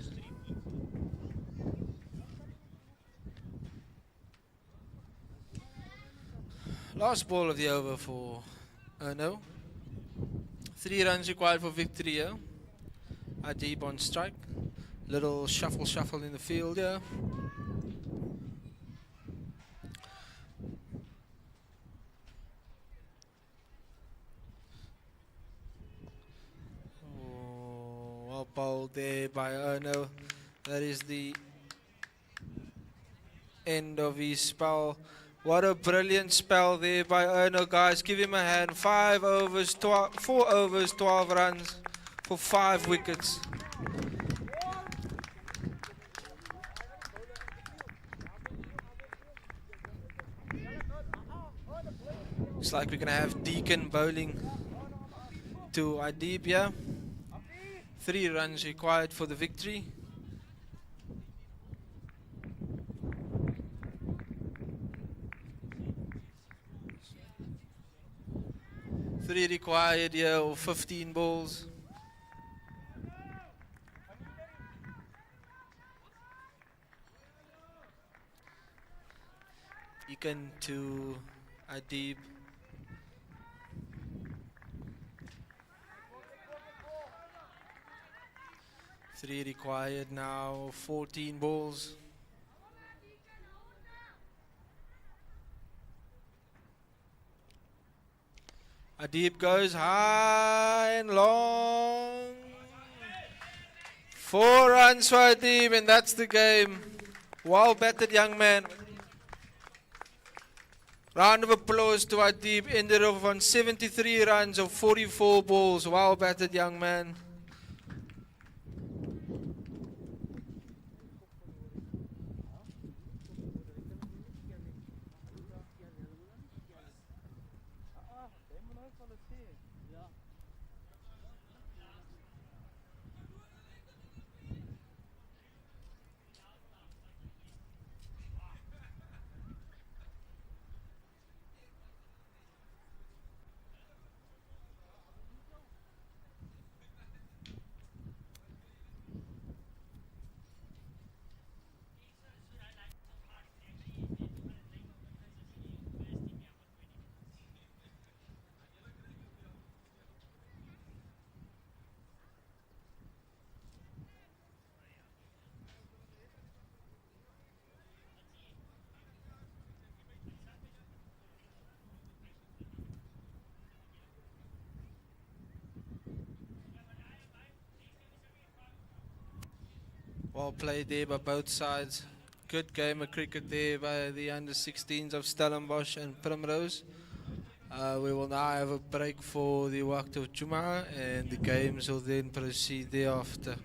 Last ball of the over for no. 3 runs required for victory here. Adib on strike. Little shuffle in the field here. Oh, well bowled there by Ono. That is the end of his spell. What a brilliant spell there by Ono, guys. Give him a hand. 4 overs, 12 runs for 5 wickets. Looks like we're going to have Deacon bowling to Adib here. 3 runs required for the victory. Three required here, or 15 balls. Deacon to Adib. Three required now, 14 balls. Adib goes high and long. 4 runs for Adib, and that's the game. Well batted, young man. Round of applause to Adib. Ended off on 73 runs of 44 balls. Well batted, young man. Well played there by both sides. Good game of cricket there by the under-16s of Stellenbosch and Primrose. We will now have a break for the Waqt of Jum'ah, and the games will then proceed thereafter.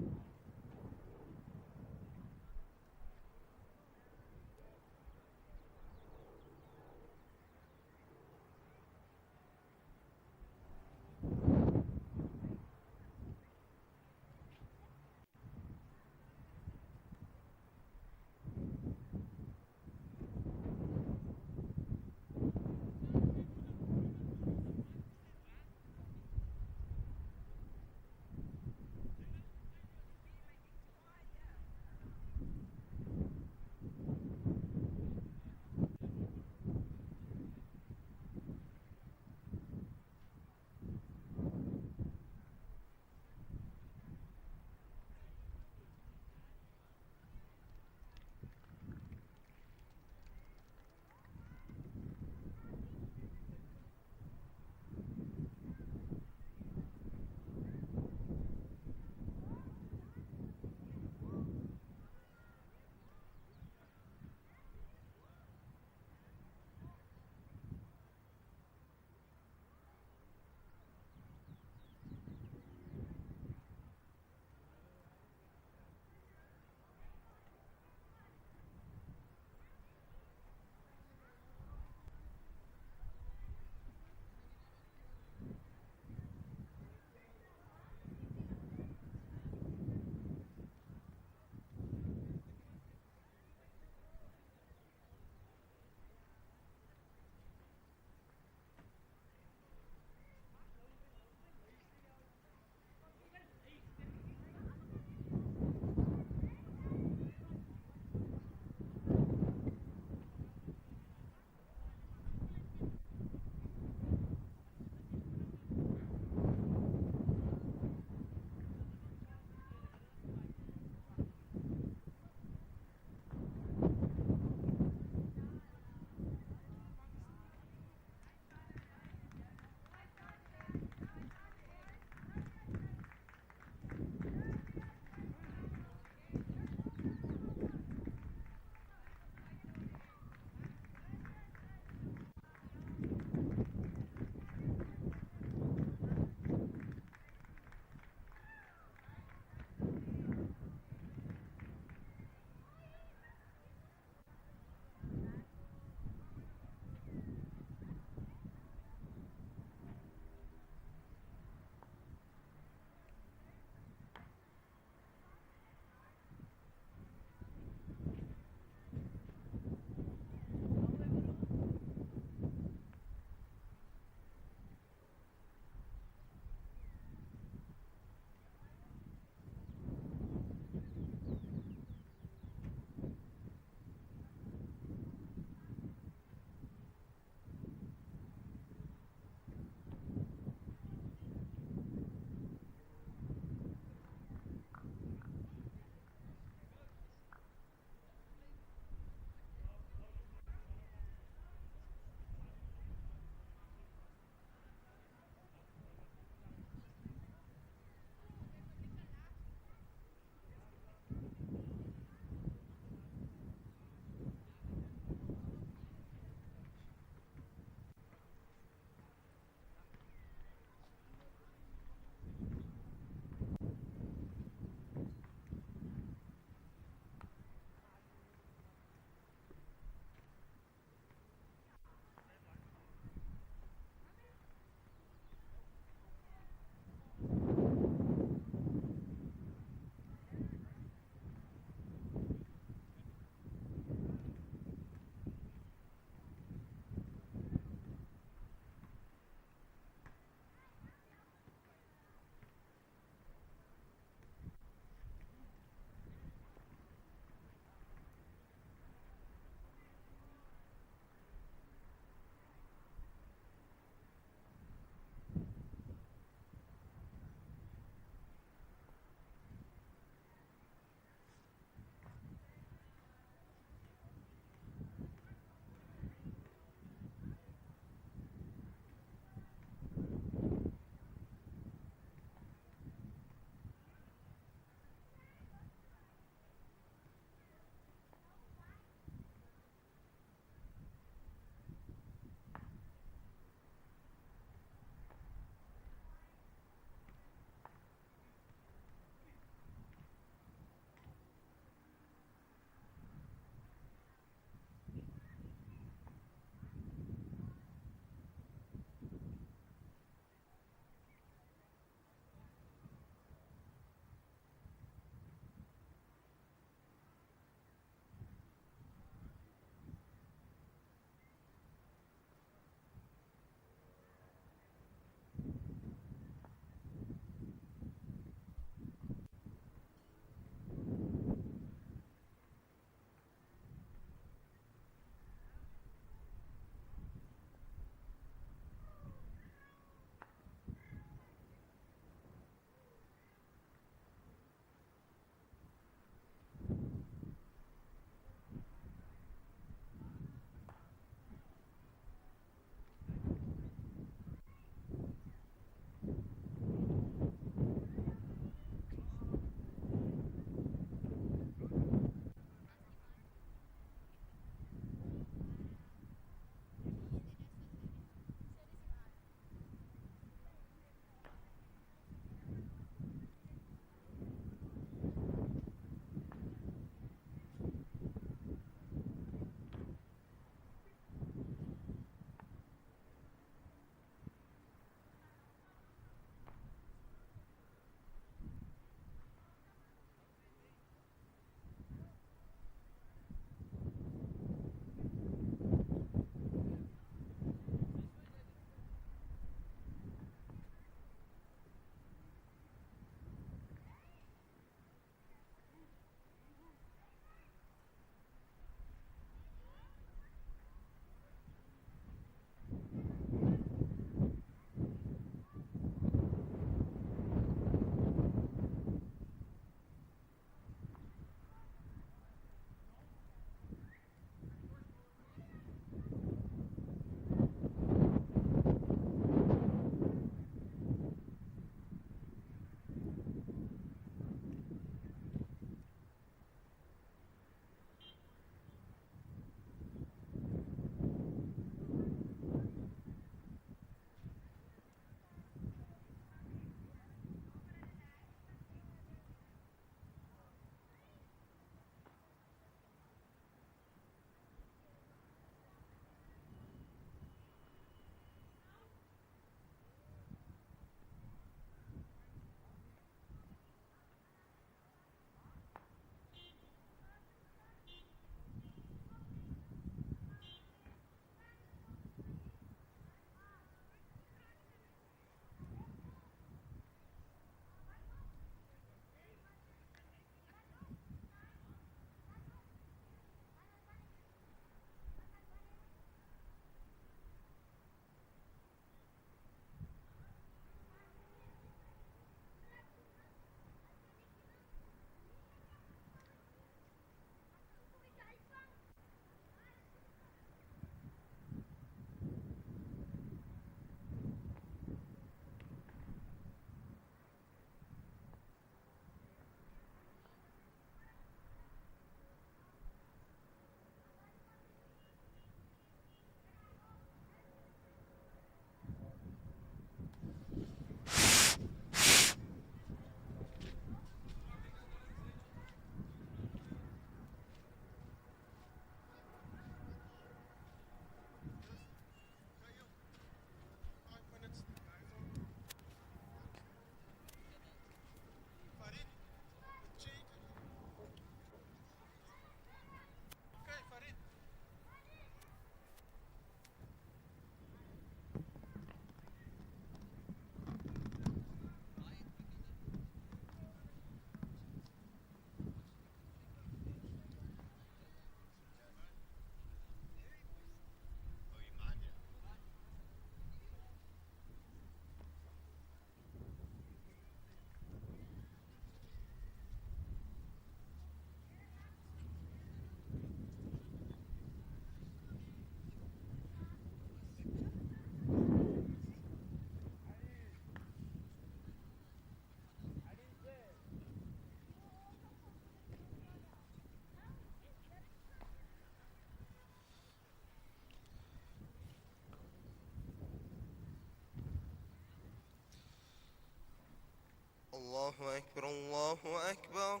الله أكبر الله أكبر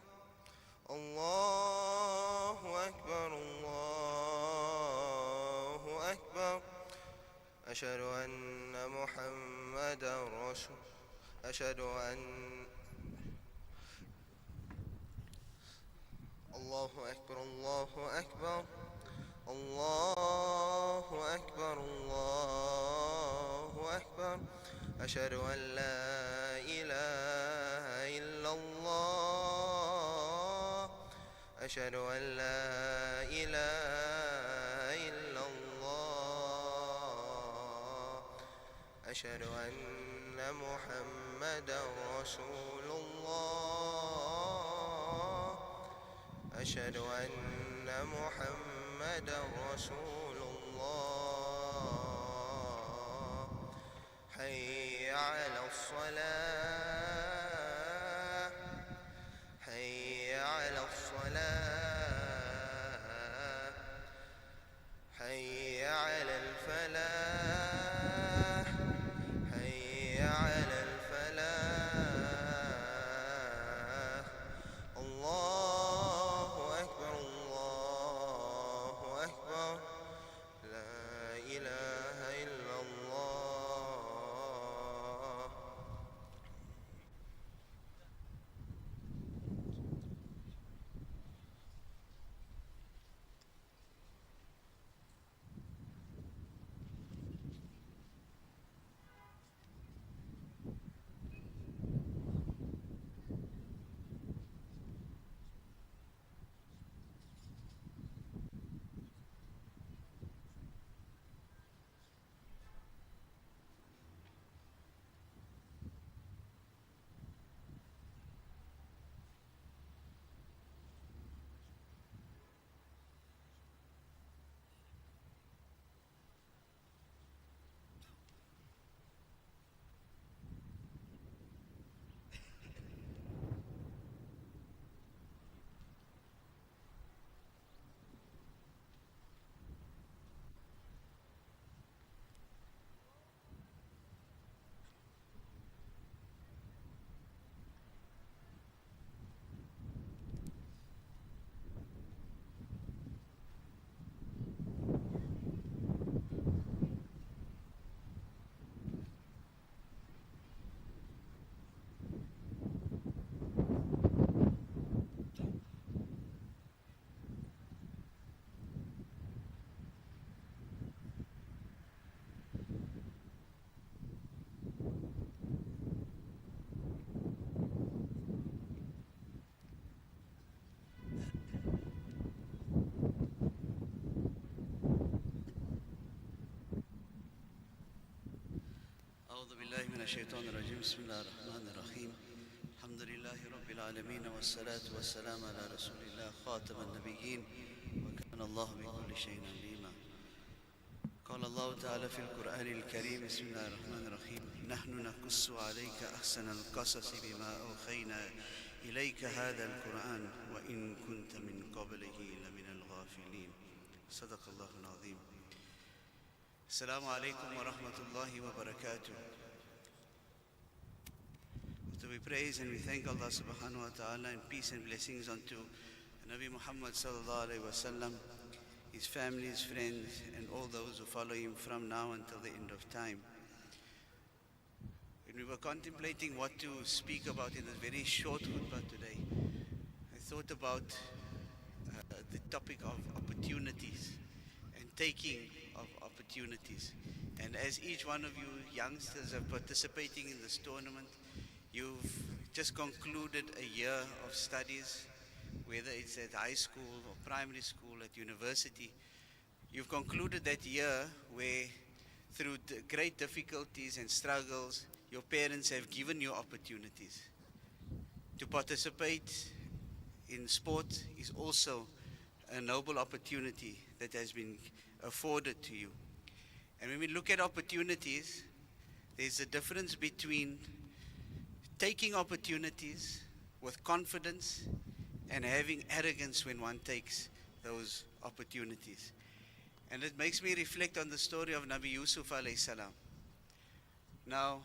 الله أكبر الله أكبر أشهد أن محمدا رسول أشهد أن الله أكبر الله أكبر الله أكبر الله أكبر أشهد أن لا إله إلا الله أشهد أن لا إله إلا الله أشهد أن محمدا رسول الله أشهد أن محمدا رسول الله حي على الصلاة حي على الصلاة حي على الفلاح حي على الفلاح الله أكبر الله أكبر لا إله إلا الله أعوذ بالله من الشيطان الرجيم بسم الله الرحمن الرحيم الحمد لله رب العالمين والصلاة والسلام على رسول الله خاتم النبيين وكان الله بكل شيء عليما قال الله تعالى في القرآن الكريم بسم الله الرحمن الرحيم نحن نقص عليك أحسن القصص بما أوحينا إليك هذا القرآن وإن كنت من قبله لمن الغافلين صدق الله العظيم. Assalamu alaikum wa rahmatullahi wa barakatuh. So we praise and we thank Allah subhanahu wa ta'ala, and peace and blessings unto Nabi Muhammad sallallahu alayhi wa sallam, his family, his friends, and all those who follow him from now until the end of time. When we were contemplating what to speak about in this very short khutbah today, I thought about the topic of opportunities and taking of opportunities. And as each one of you youngsters are participating in this tournament, you've just concluded a year of studies, whether it's at high school or primary school, at university. You've concluded that year where through great difficulties and struggles, your parents have given you opportunities. To participate in sport is also a noble opportunity that has been afforded to you. And when we look at opportunities, there's a difference between taking opportunities with confidence and having arrogance when one takes those opportunities. And it makes me reflect on the story of Nabi Yusuf alayhi salam. Now,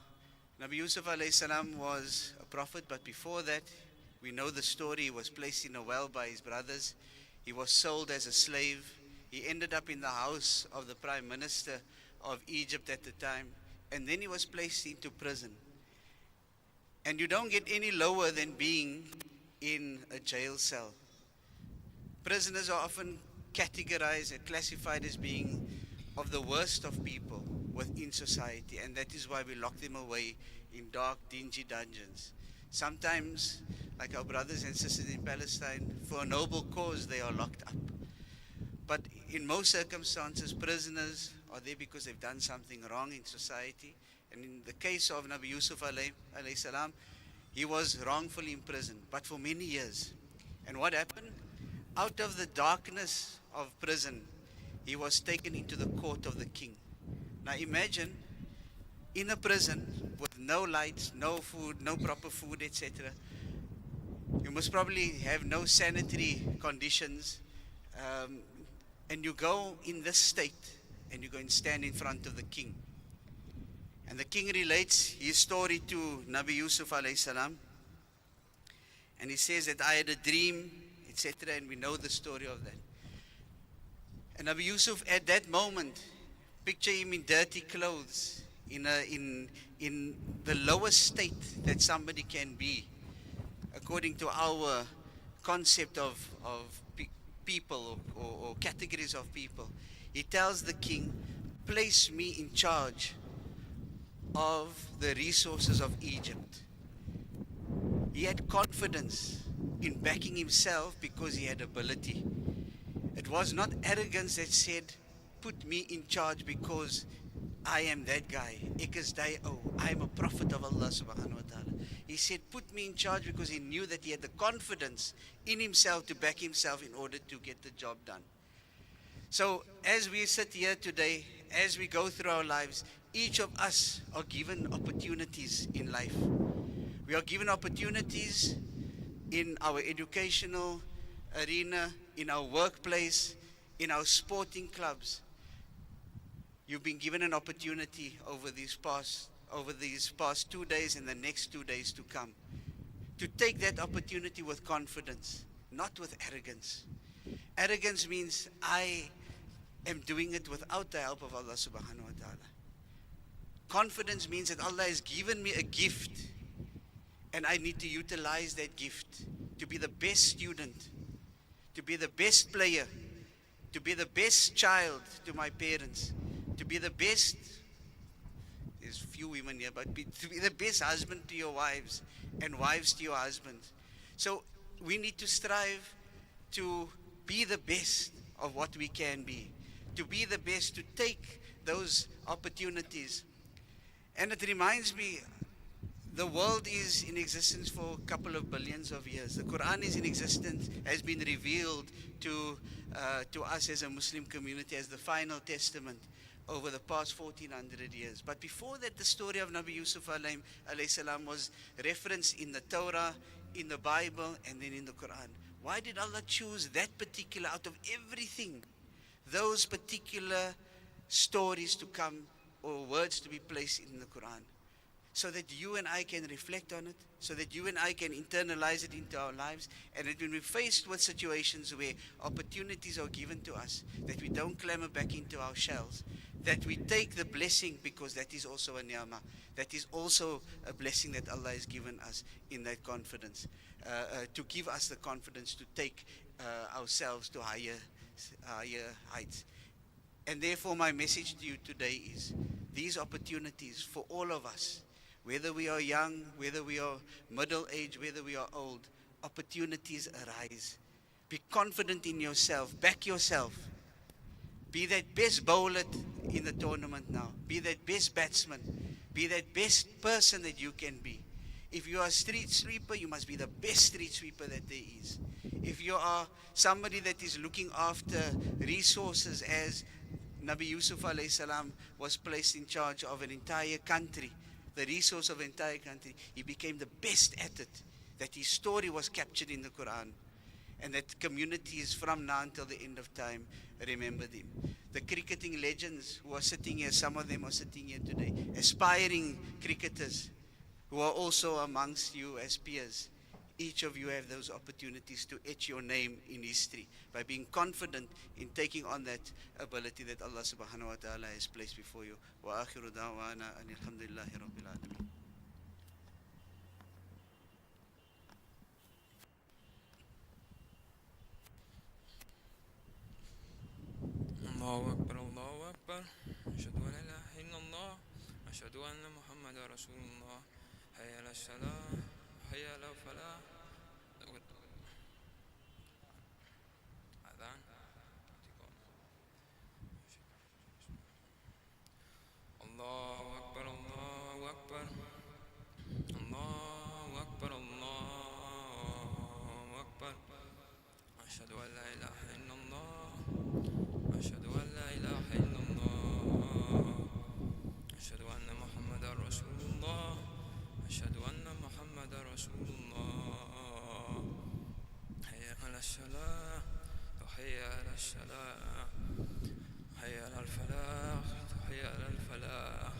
Nabi Yusuf alayhi salam was a prophet, but before that, we know the story. He was placed in a well by his brothers. He was sold as a slave. He ended up in the house of the prime minister of Egypt at the time, and then he was placed into prison. And you don't get any lower than being in a jail cell. Prisoners are often categorized and classified as being of the worst of people within society, and that is why we lock them away in dark, dingy dungeons. Sometimes, like our brothers and sisters in Palestine, for a noble cause they are locked up. But in most circumstances, prisoners are there because they've done something wrong in society. And in the case of Nabi Yusuf alayhi salam, he was wrongfully imprisoned, but for many years. And what happened? Out of the darkness of prison, he was taken into the court of the king. Now imagine, in a prison with no lights, no food, no proper food, etc. You must probably have no sanitary conditions. And you go in this state, and you go and stand in front of the king. And the king relates his story to Nabi Yusuf alayhi salam. And he says that I had a dream, etc. And we know the story of that. And Nabi Yusuf at that moment, picture him in dirty clothes, in the lowest state that somebody can be, according to our concept of people or categories of people. He tells the king, place me in charge of the resources of Egypt. He had confidence in backing himself because he had ability. It was not arrogance that said, put me in charge because I am that guy. I am a prophet of Allah subhanahu wa ta'ala. He said, put me in charge because he knew that he had the confidence in himself to back himself in order to get the job done. So as we sit here today, as we go through our lives, each of us are given opportunities in life. We are given opportunities in our educational arena, in our workplace, in our sporting clubs. You've been given an opportunity over these past 2 days and the next 2 days to come, to take that opportunity with confidence, not with arrogance. Arrogance means I am doing it without the help of Allah subhanahu wa ta'ala. Confidence means that Allah has given me a gift and I need to utilize that gift to be the best student, to be the best player, to be the best child to my parents, to be the best, there's few women here, but to be the best husband to your wives and wives to your husbands. So we need to strive to be the best of what we can be, to be the best, to take those opportunities. And it reminds me, the world is in existence for a couple of billions of years. The Quran is in existence, has been revealed to us as a Muslim community as the final testament over the past 1400 years. But before that, the story of Nabi Yusuf alayhi salam was referenced in the Torah, in the Bible, and then in the Quran. Why did Allah choose that particular, out of everything, those particular stories to come or words to be placed in the Quran? So that you and I can reflect on it, so that you and I can internalize it into our lives, and that when we're faced with situations where opportunities are given to us, that we don't clamber back into our shells, that we take the blessing, because that is also a ni'mah, that is also a blessing that Allah has given us in that confidence, to give us the confidence to take ourselves to higher heights. And therefore my message to you today is, these opportunities for all of us, whether we are young, whether we are middle-aged, whether we are old, opportunities arise. Be confident in yourself, back yourself. Be that best bowler in the tournament now. Be that best batsman. Be that best person that you can be. If you are a street sweeper, you must be the best street sweeper that there is. If you are somebody that is looking after resources, as Nabi Yusuf alayhi salam was placed in charge of an entire country, the resource of an entire country, he became the best at it. That his story was captured in the Quran, and that communities from now until the end of time remembered him. The cricketing legends who are sitting here, some of them are sitting here today, aspiring cricketers. who are also amongst you as peers. Each of you have those opportunities to etch your name in history by being confident in taking on that ability that Allah subhanahu wa ta'ala has placed before you. Wa akhiru da'wana anil hamdulillahi rabbil alamin. الله أكبر الله أكبر أشهد أن لا إله إلا الله أشهد أن محمد رسول الله حي على الصلاة حي على الفلاح أذان الله أكبر الله أكبر الله أكبر الله أكبر أشهد أن لا إله إلا الله أشهد أن لا إله إلا الله أشهد أن محمدا رسول الله أشهد أن محمدا رسول الله حي على الصلاة حي على الصلاة حي على الفلاح حي على الفلاح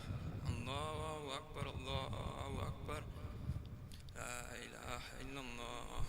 الله أكبر الله أكبر لا إله إلا الله.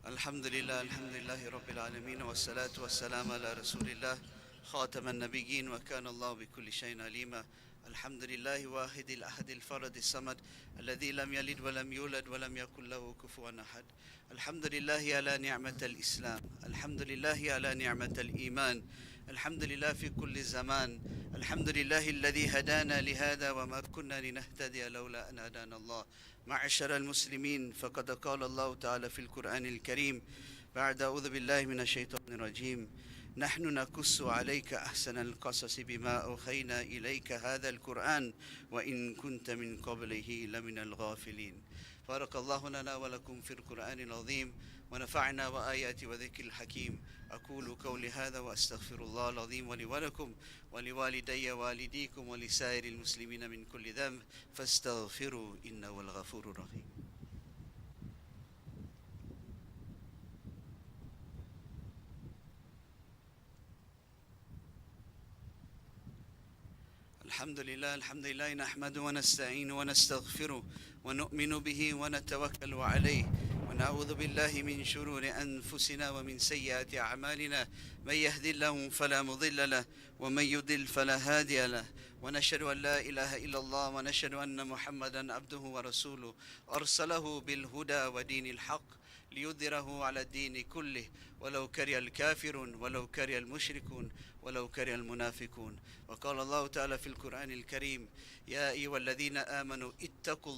الحمد لله رب العالمين والصلاة والسلام على رسول الله خاتم النبيين وكان الله بكل شيء عليما. الحمد لله واحد الأحد الفرد الصمد الذي لم يلد ولم يولد ولم يكن له كفوا أحد. الحمد لله على نعمة الإسلام، الحمد لله على نعمة الإيمان، الحمد لله في كل زمان، الحمد لله الذي هدانا لهذا وما كنا لنهتدي لولا أن هدانا الله. معشر المسلمين، فقد قال الله تعالى في القرآن الكريم بعد أعوذ بالله من الشيطان الرجيم: نحن نقص عليك أحسن القصص بما أوحينا إليك هذا القرآن وإن كنت من قبله لمن الغافلين. بارك الله لنا ولكم في القرآن العظيم ونفعنا وآيات وذكر الحكيم. أقول قولي هذا وأستغفر الله العظيم لي ولكم ولوالدي والديكم ولسائر المسلمين من كل ذنب فاستغفروا إنه الغفور الرحيم. الحمد لله نحمده ونستعينه ونستغفره ونؤمن به ونتوكل عليه ونعوذ بالله من شرور أنفسنا ومن سيئات أعمالنا. من يهد الله فلا مضل له ومن يضل فلا هادي له ونشهد أن لا إله إلا الله ونشهد أن محمدا عبده ورسوله أرسله بالهدى ودين الحق ليظهره على الدين كله ولو كره الكافرون ولو كره المشركون ولو كره المنافقون. وقال الله تعالى في القرآن الكريم: يا أيها الذين آمنوا اتقوا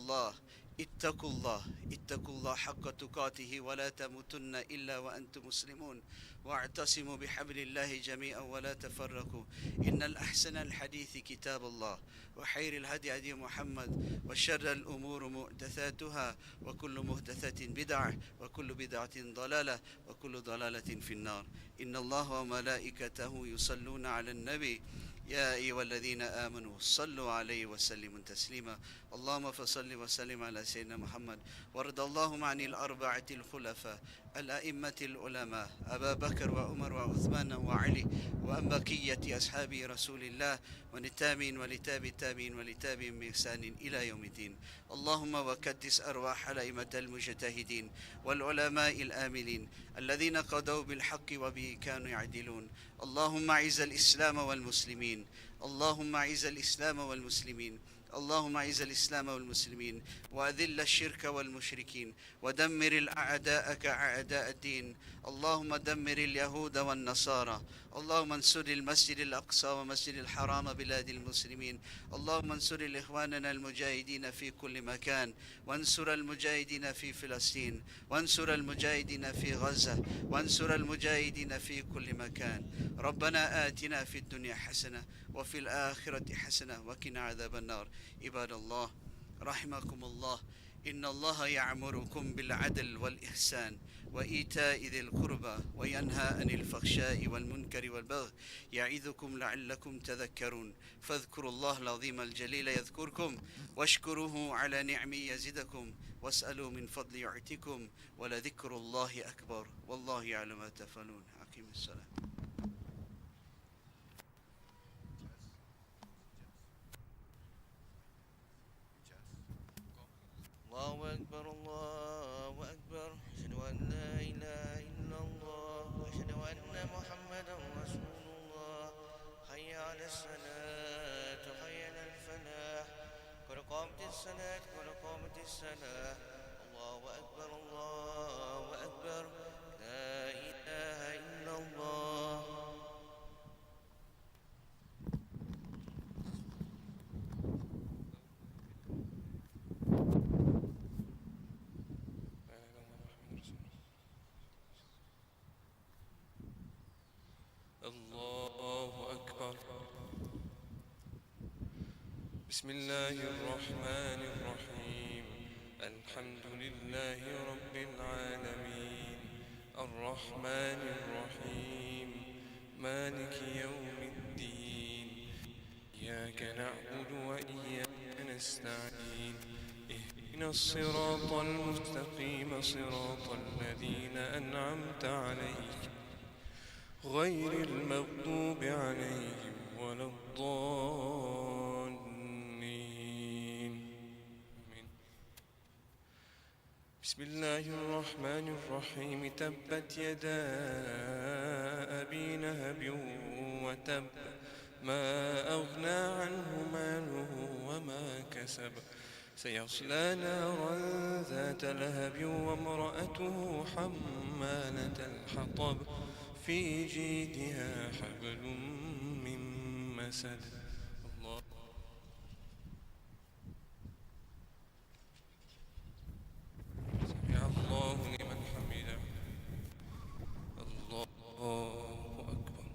الله حق تقاته ولا تموتن إلا وأنتم مسلمون واعتصموا بحبل الله جميعا ولا تفرقوا. إن الأحسن الحديث كتاب الله وخير الهدي هدي محمد وشر الأمور محدثاتها وكل محدثة بدعة وكل بدعة ضلالة وكل ضلالة في النار. إن الله وملائكته يصلون على النبي يا أيها الذين آمنوا صلوا عليه وسلموا تسليما. اللهم فصل وسلم على سيدنا محمد. وارض اللهم عن الأربعة الخلفاء الأئمة العلماء أبا بكر وعمر وعثمان وعلي وأن بقية أصحاب رسول الله ونتامين ولتاب التابين ولتابين بإحسان إلى يوم الدين. اللهم وكدس أرواح الأئمة المجتهدين والعلماء الآملين الذين قضوا بالحق وبه كانوا يعدلون. اللهم أعز الإسلام والمسلمين، اللهم أعز الإسلام والمسلمين، اللهم أعز الإسلام والمسلمين وأذل الشرك والمشركين ودمر الأعداءك أعداء الدين. اللهم دمر اليهود والنصارى. اللهم انصر المسجد الأقصى ومسجد الحرام بلاد المسلمين. اللهم انصر إخواننا المجاهدين في كل مكان، وانصر المجاهدين في فلسطين، وانصر المجاهدين في غزة، وانصر المجاهدين في كل مكان. ربنا آتنا في الدنيا حسنة وفي الآخرة حسنة وقنا عذاب النار. عباد الله رحمكم الله، إن الله يأمركم بالعدل والإحسان وإيتاء ذي القربى وينهى عن الفحشاء والمنكر والبغي يعظكم لعلكم تذكرون. فاذكروا الله العظيم الجليل يذكركم واشكروه على نعمه يزدكم واسألوا من فضل يعطيكم ولذكر الله أكبر والله يعلم ما تفعلون. أقيموا الصلاة. الله أكبر أشهد أن لا إله إلا الله وأشهد أن محمدا رسول الله حي على الصلاة حي على الفلاح قد قامت الصلاة قد قامت الصلاة الله أكبر الله أكبر لا إله إلا الله. الله أكبر. بسم الله الرحمن الرحيم. الحمد لله رب العالمين الرحمن الرحيم مالك يوم الدين إياك نعبد وإياك نستعين اهدنا الصراط المستقيم صراط الذين أنعمت عليهم غير المغضوب عليهم ولا الضالين. بسم الله الرحمن الرحيم. تبت يدا أبي لهب وتب ما أغنى عنه ماله وما كسب سيصلى نارا ذات لهب وامرأته حمالة الحطب في جيدها حبل من مسد. الله سمع الله لمن حمده. الله أكبر.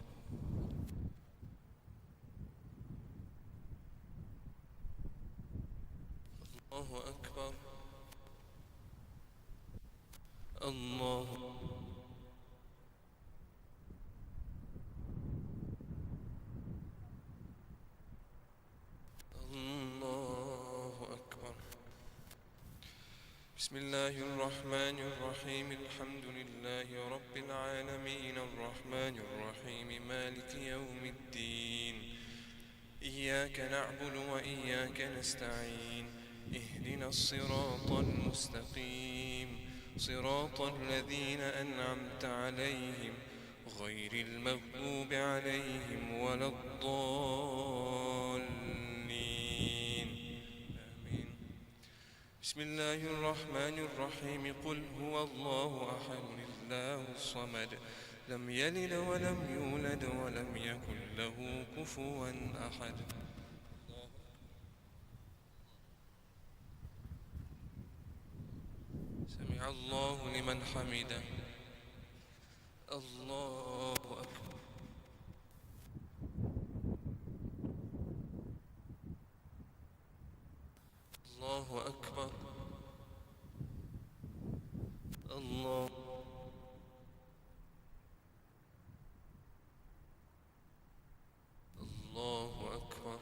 الله أكبر. الله أكبر. بسم الله الرحمن الرحيم. الحمد لله رب العالمين الرحمن الرحيم مالك يوم الدين إياك نعبد وإياك نستعين اهدنا الصراط المستقيم صراط الذين أنعمت عليهم غير المغضوب عليهم ولا الضالين. آمين. بسم الله الرحمن الرحيم. قل هو الله أحد الله الصمد لم يلد ولم يولد ولم يكن له كفوا أحد. سمع الله لمن حمده. الله أكبر. الله أكبر. الله أكبر.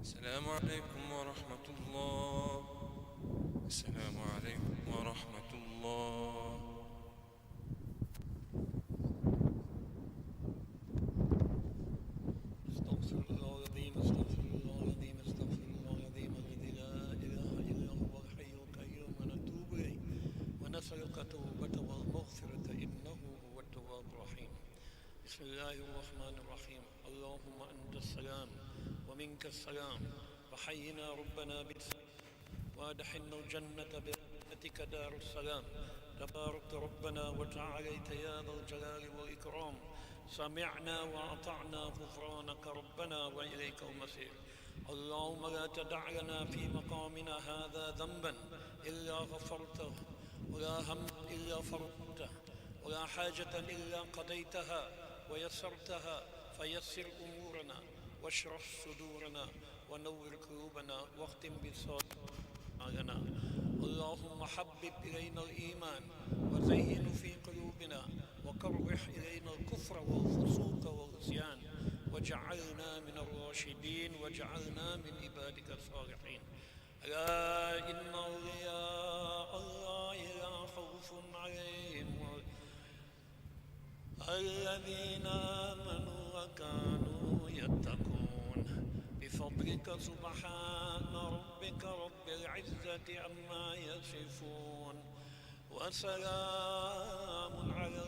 السلام عليكم ورحمة الله. السلام عليكم ورحمة الله. استغفر الله العظيم استغفر الله العظيم استغفر الله العظيم الذي لا إله إلا هو الحي القيوم ونتوب إليه ونسألك التوبة والمغفرة إنه هو التواب الرحيم. بسم الله الرحمن الرحيم. اللهم أنت السلام ومنك السلام وحينا ربنا بالسلام وادخلنا الجنة برحمتك دار السلام. تبارك ربنا وتعاليت يا ذا الجلال والإكرام. سمعنا وأطعنا غفرانك ربنا وإليك المصير. اللهم لا تدع لنا في مقامنا هذا ذنبا إلا غفرته ولا هم إلا فرجته ولا حاجة إلا قضيتها ويسرتها فيسر أمورنا واشرح صدورنا ونور قلوبنا واختم بالصالحين. اللهم حبب إلينا الإيمان وزينه في قلوبنا وكره إلينا الكفر والفسوق الراشدين واجعلنا من عبادك الصالحين. ألا إن أولياء الله لا خوف عليهم الذين آمنوا وكانوا يتقون. بفضلك سبحان ربك رب العزة عما يصفون وسلام على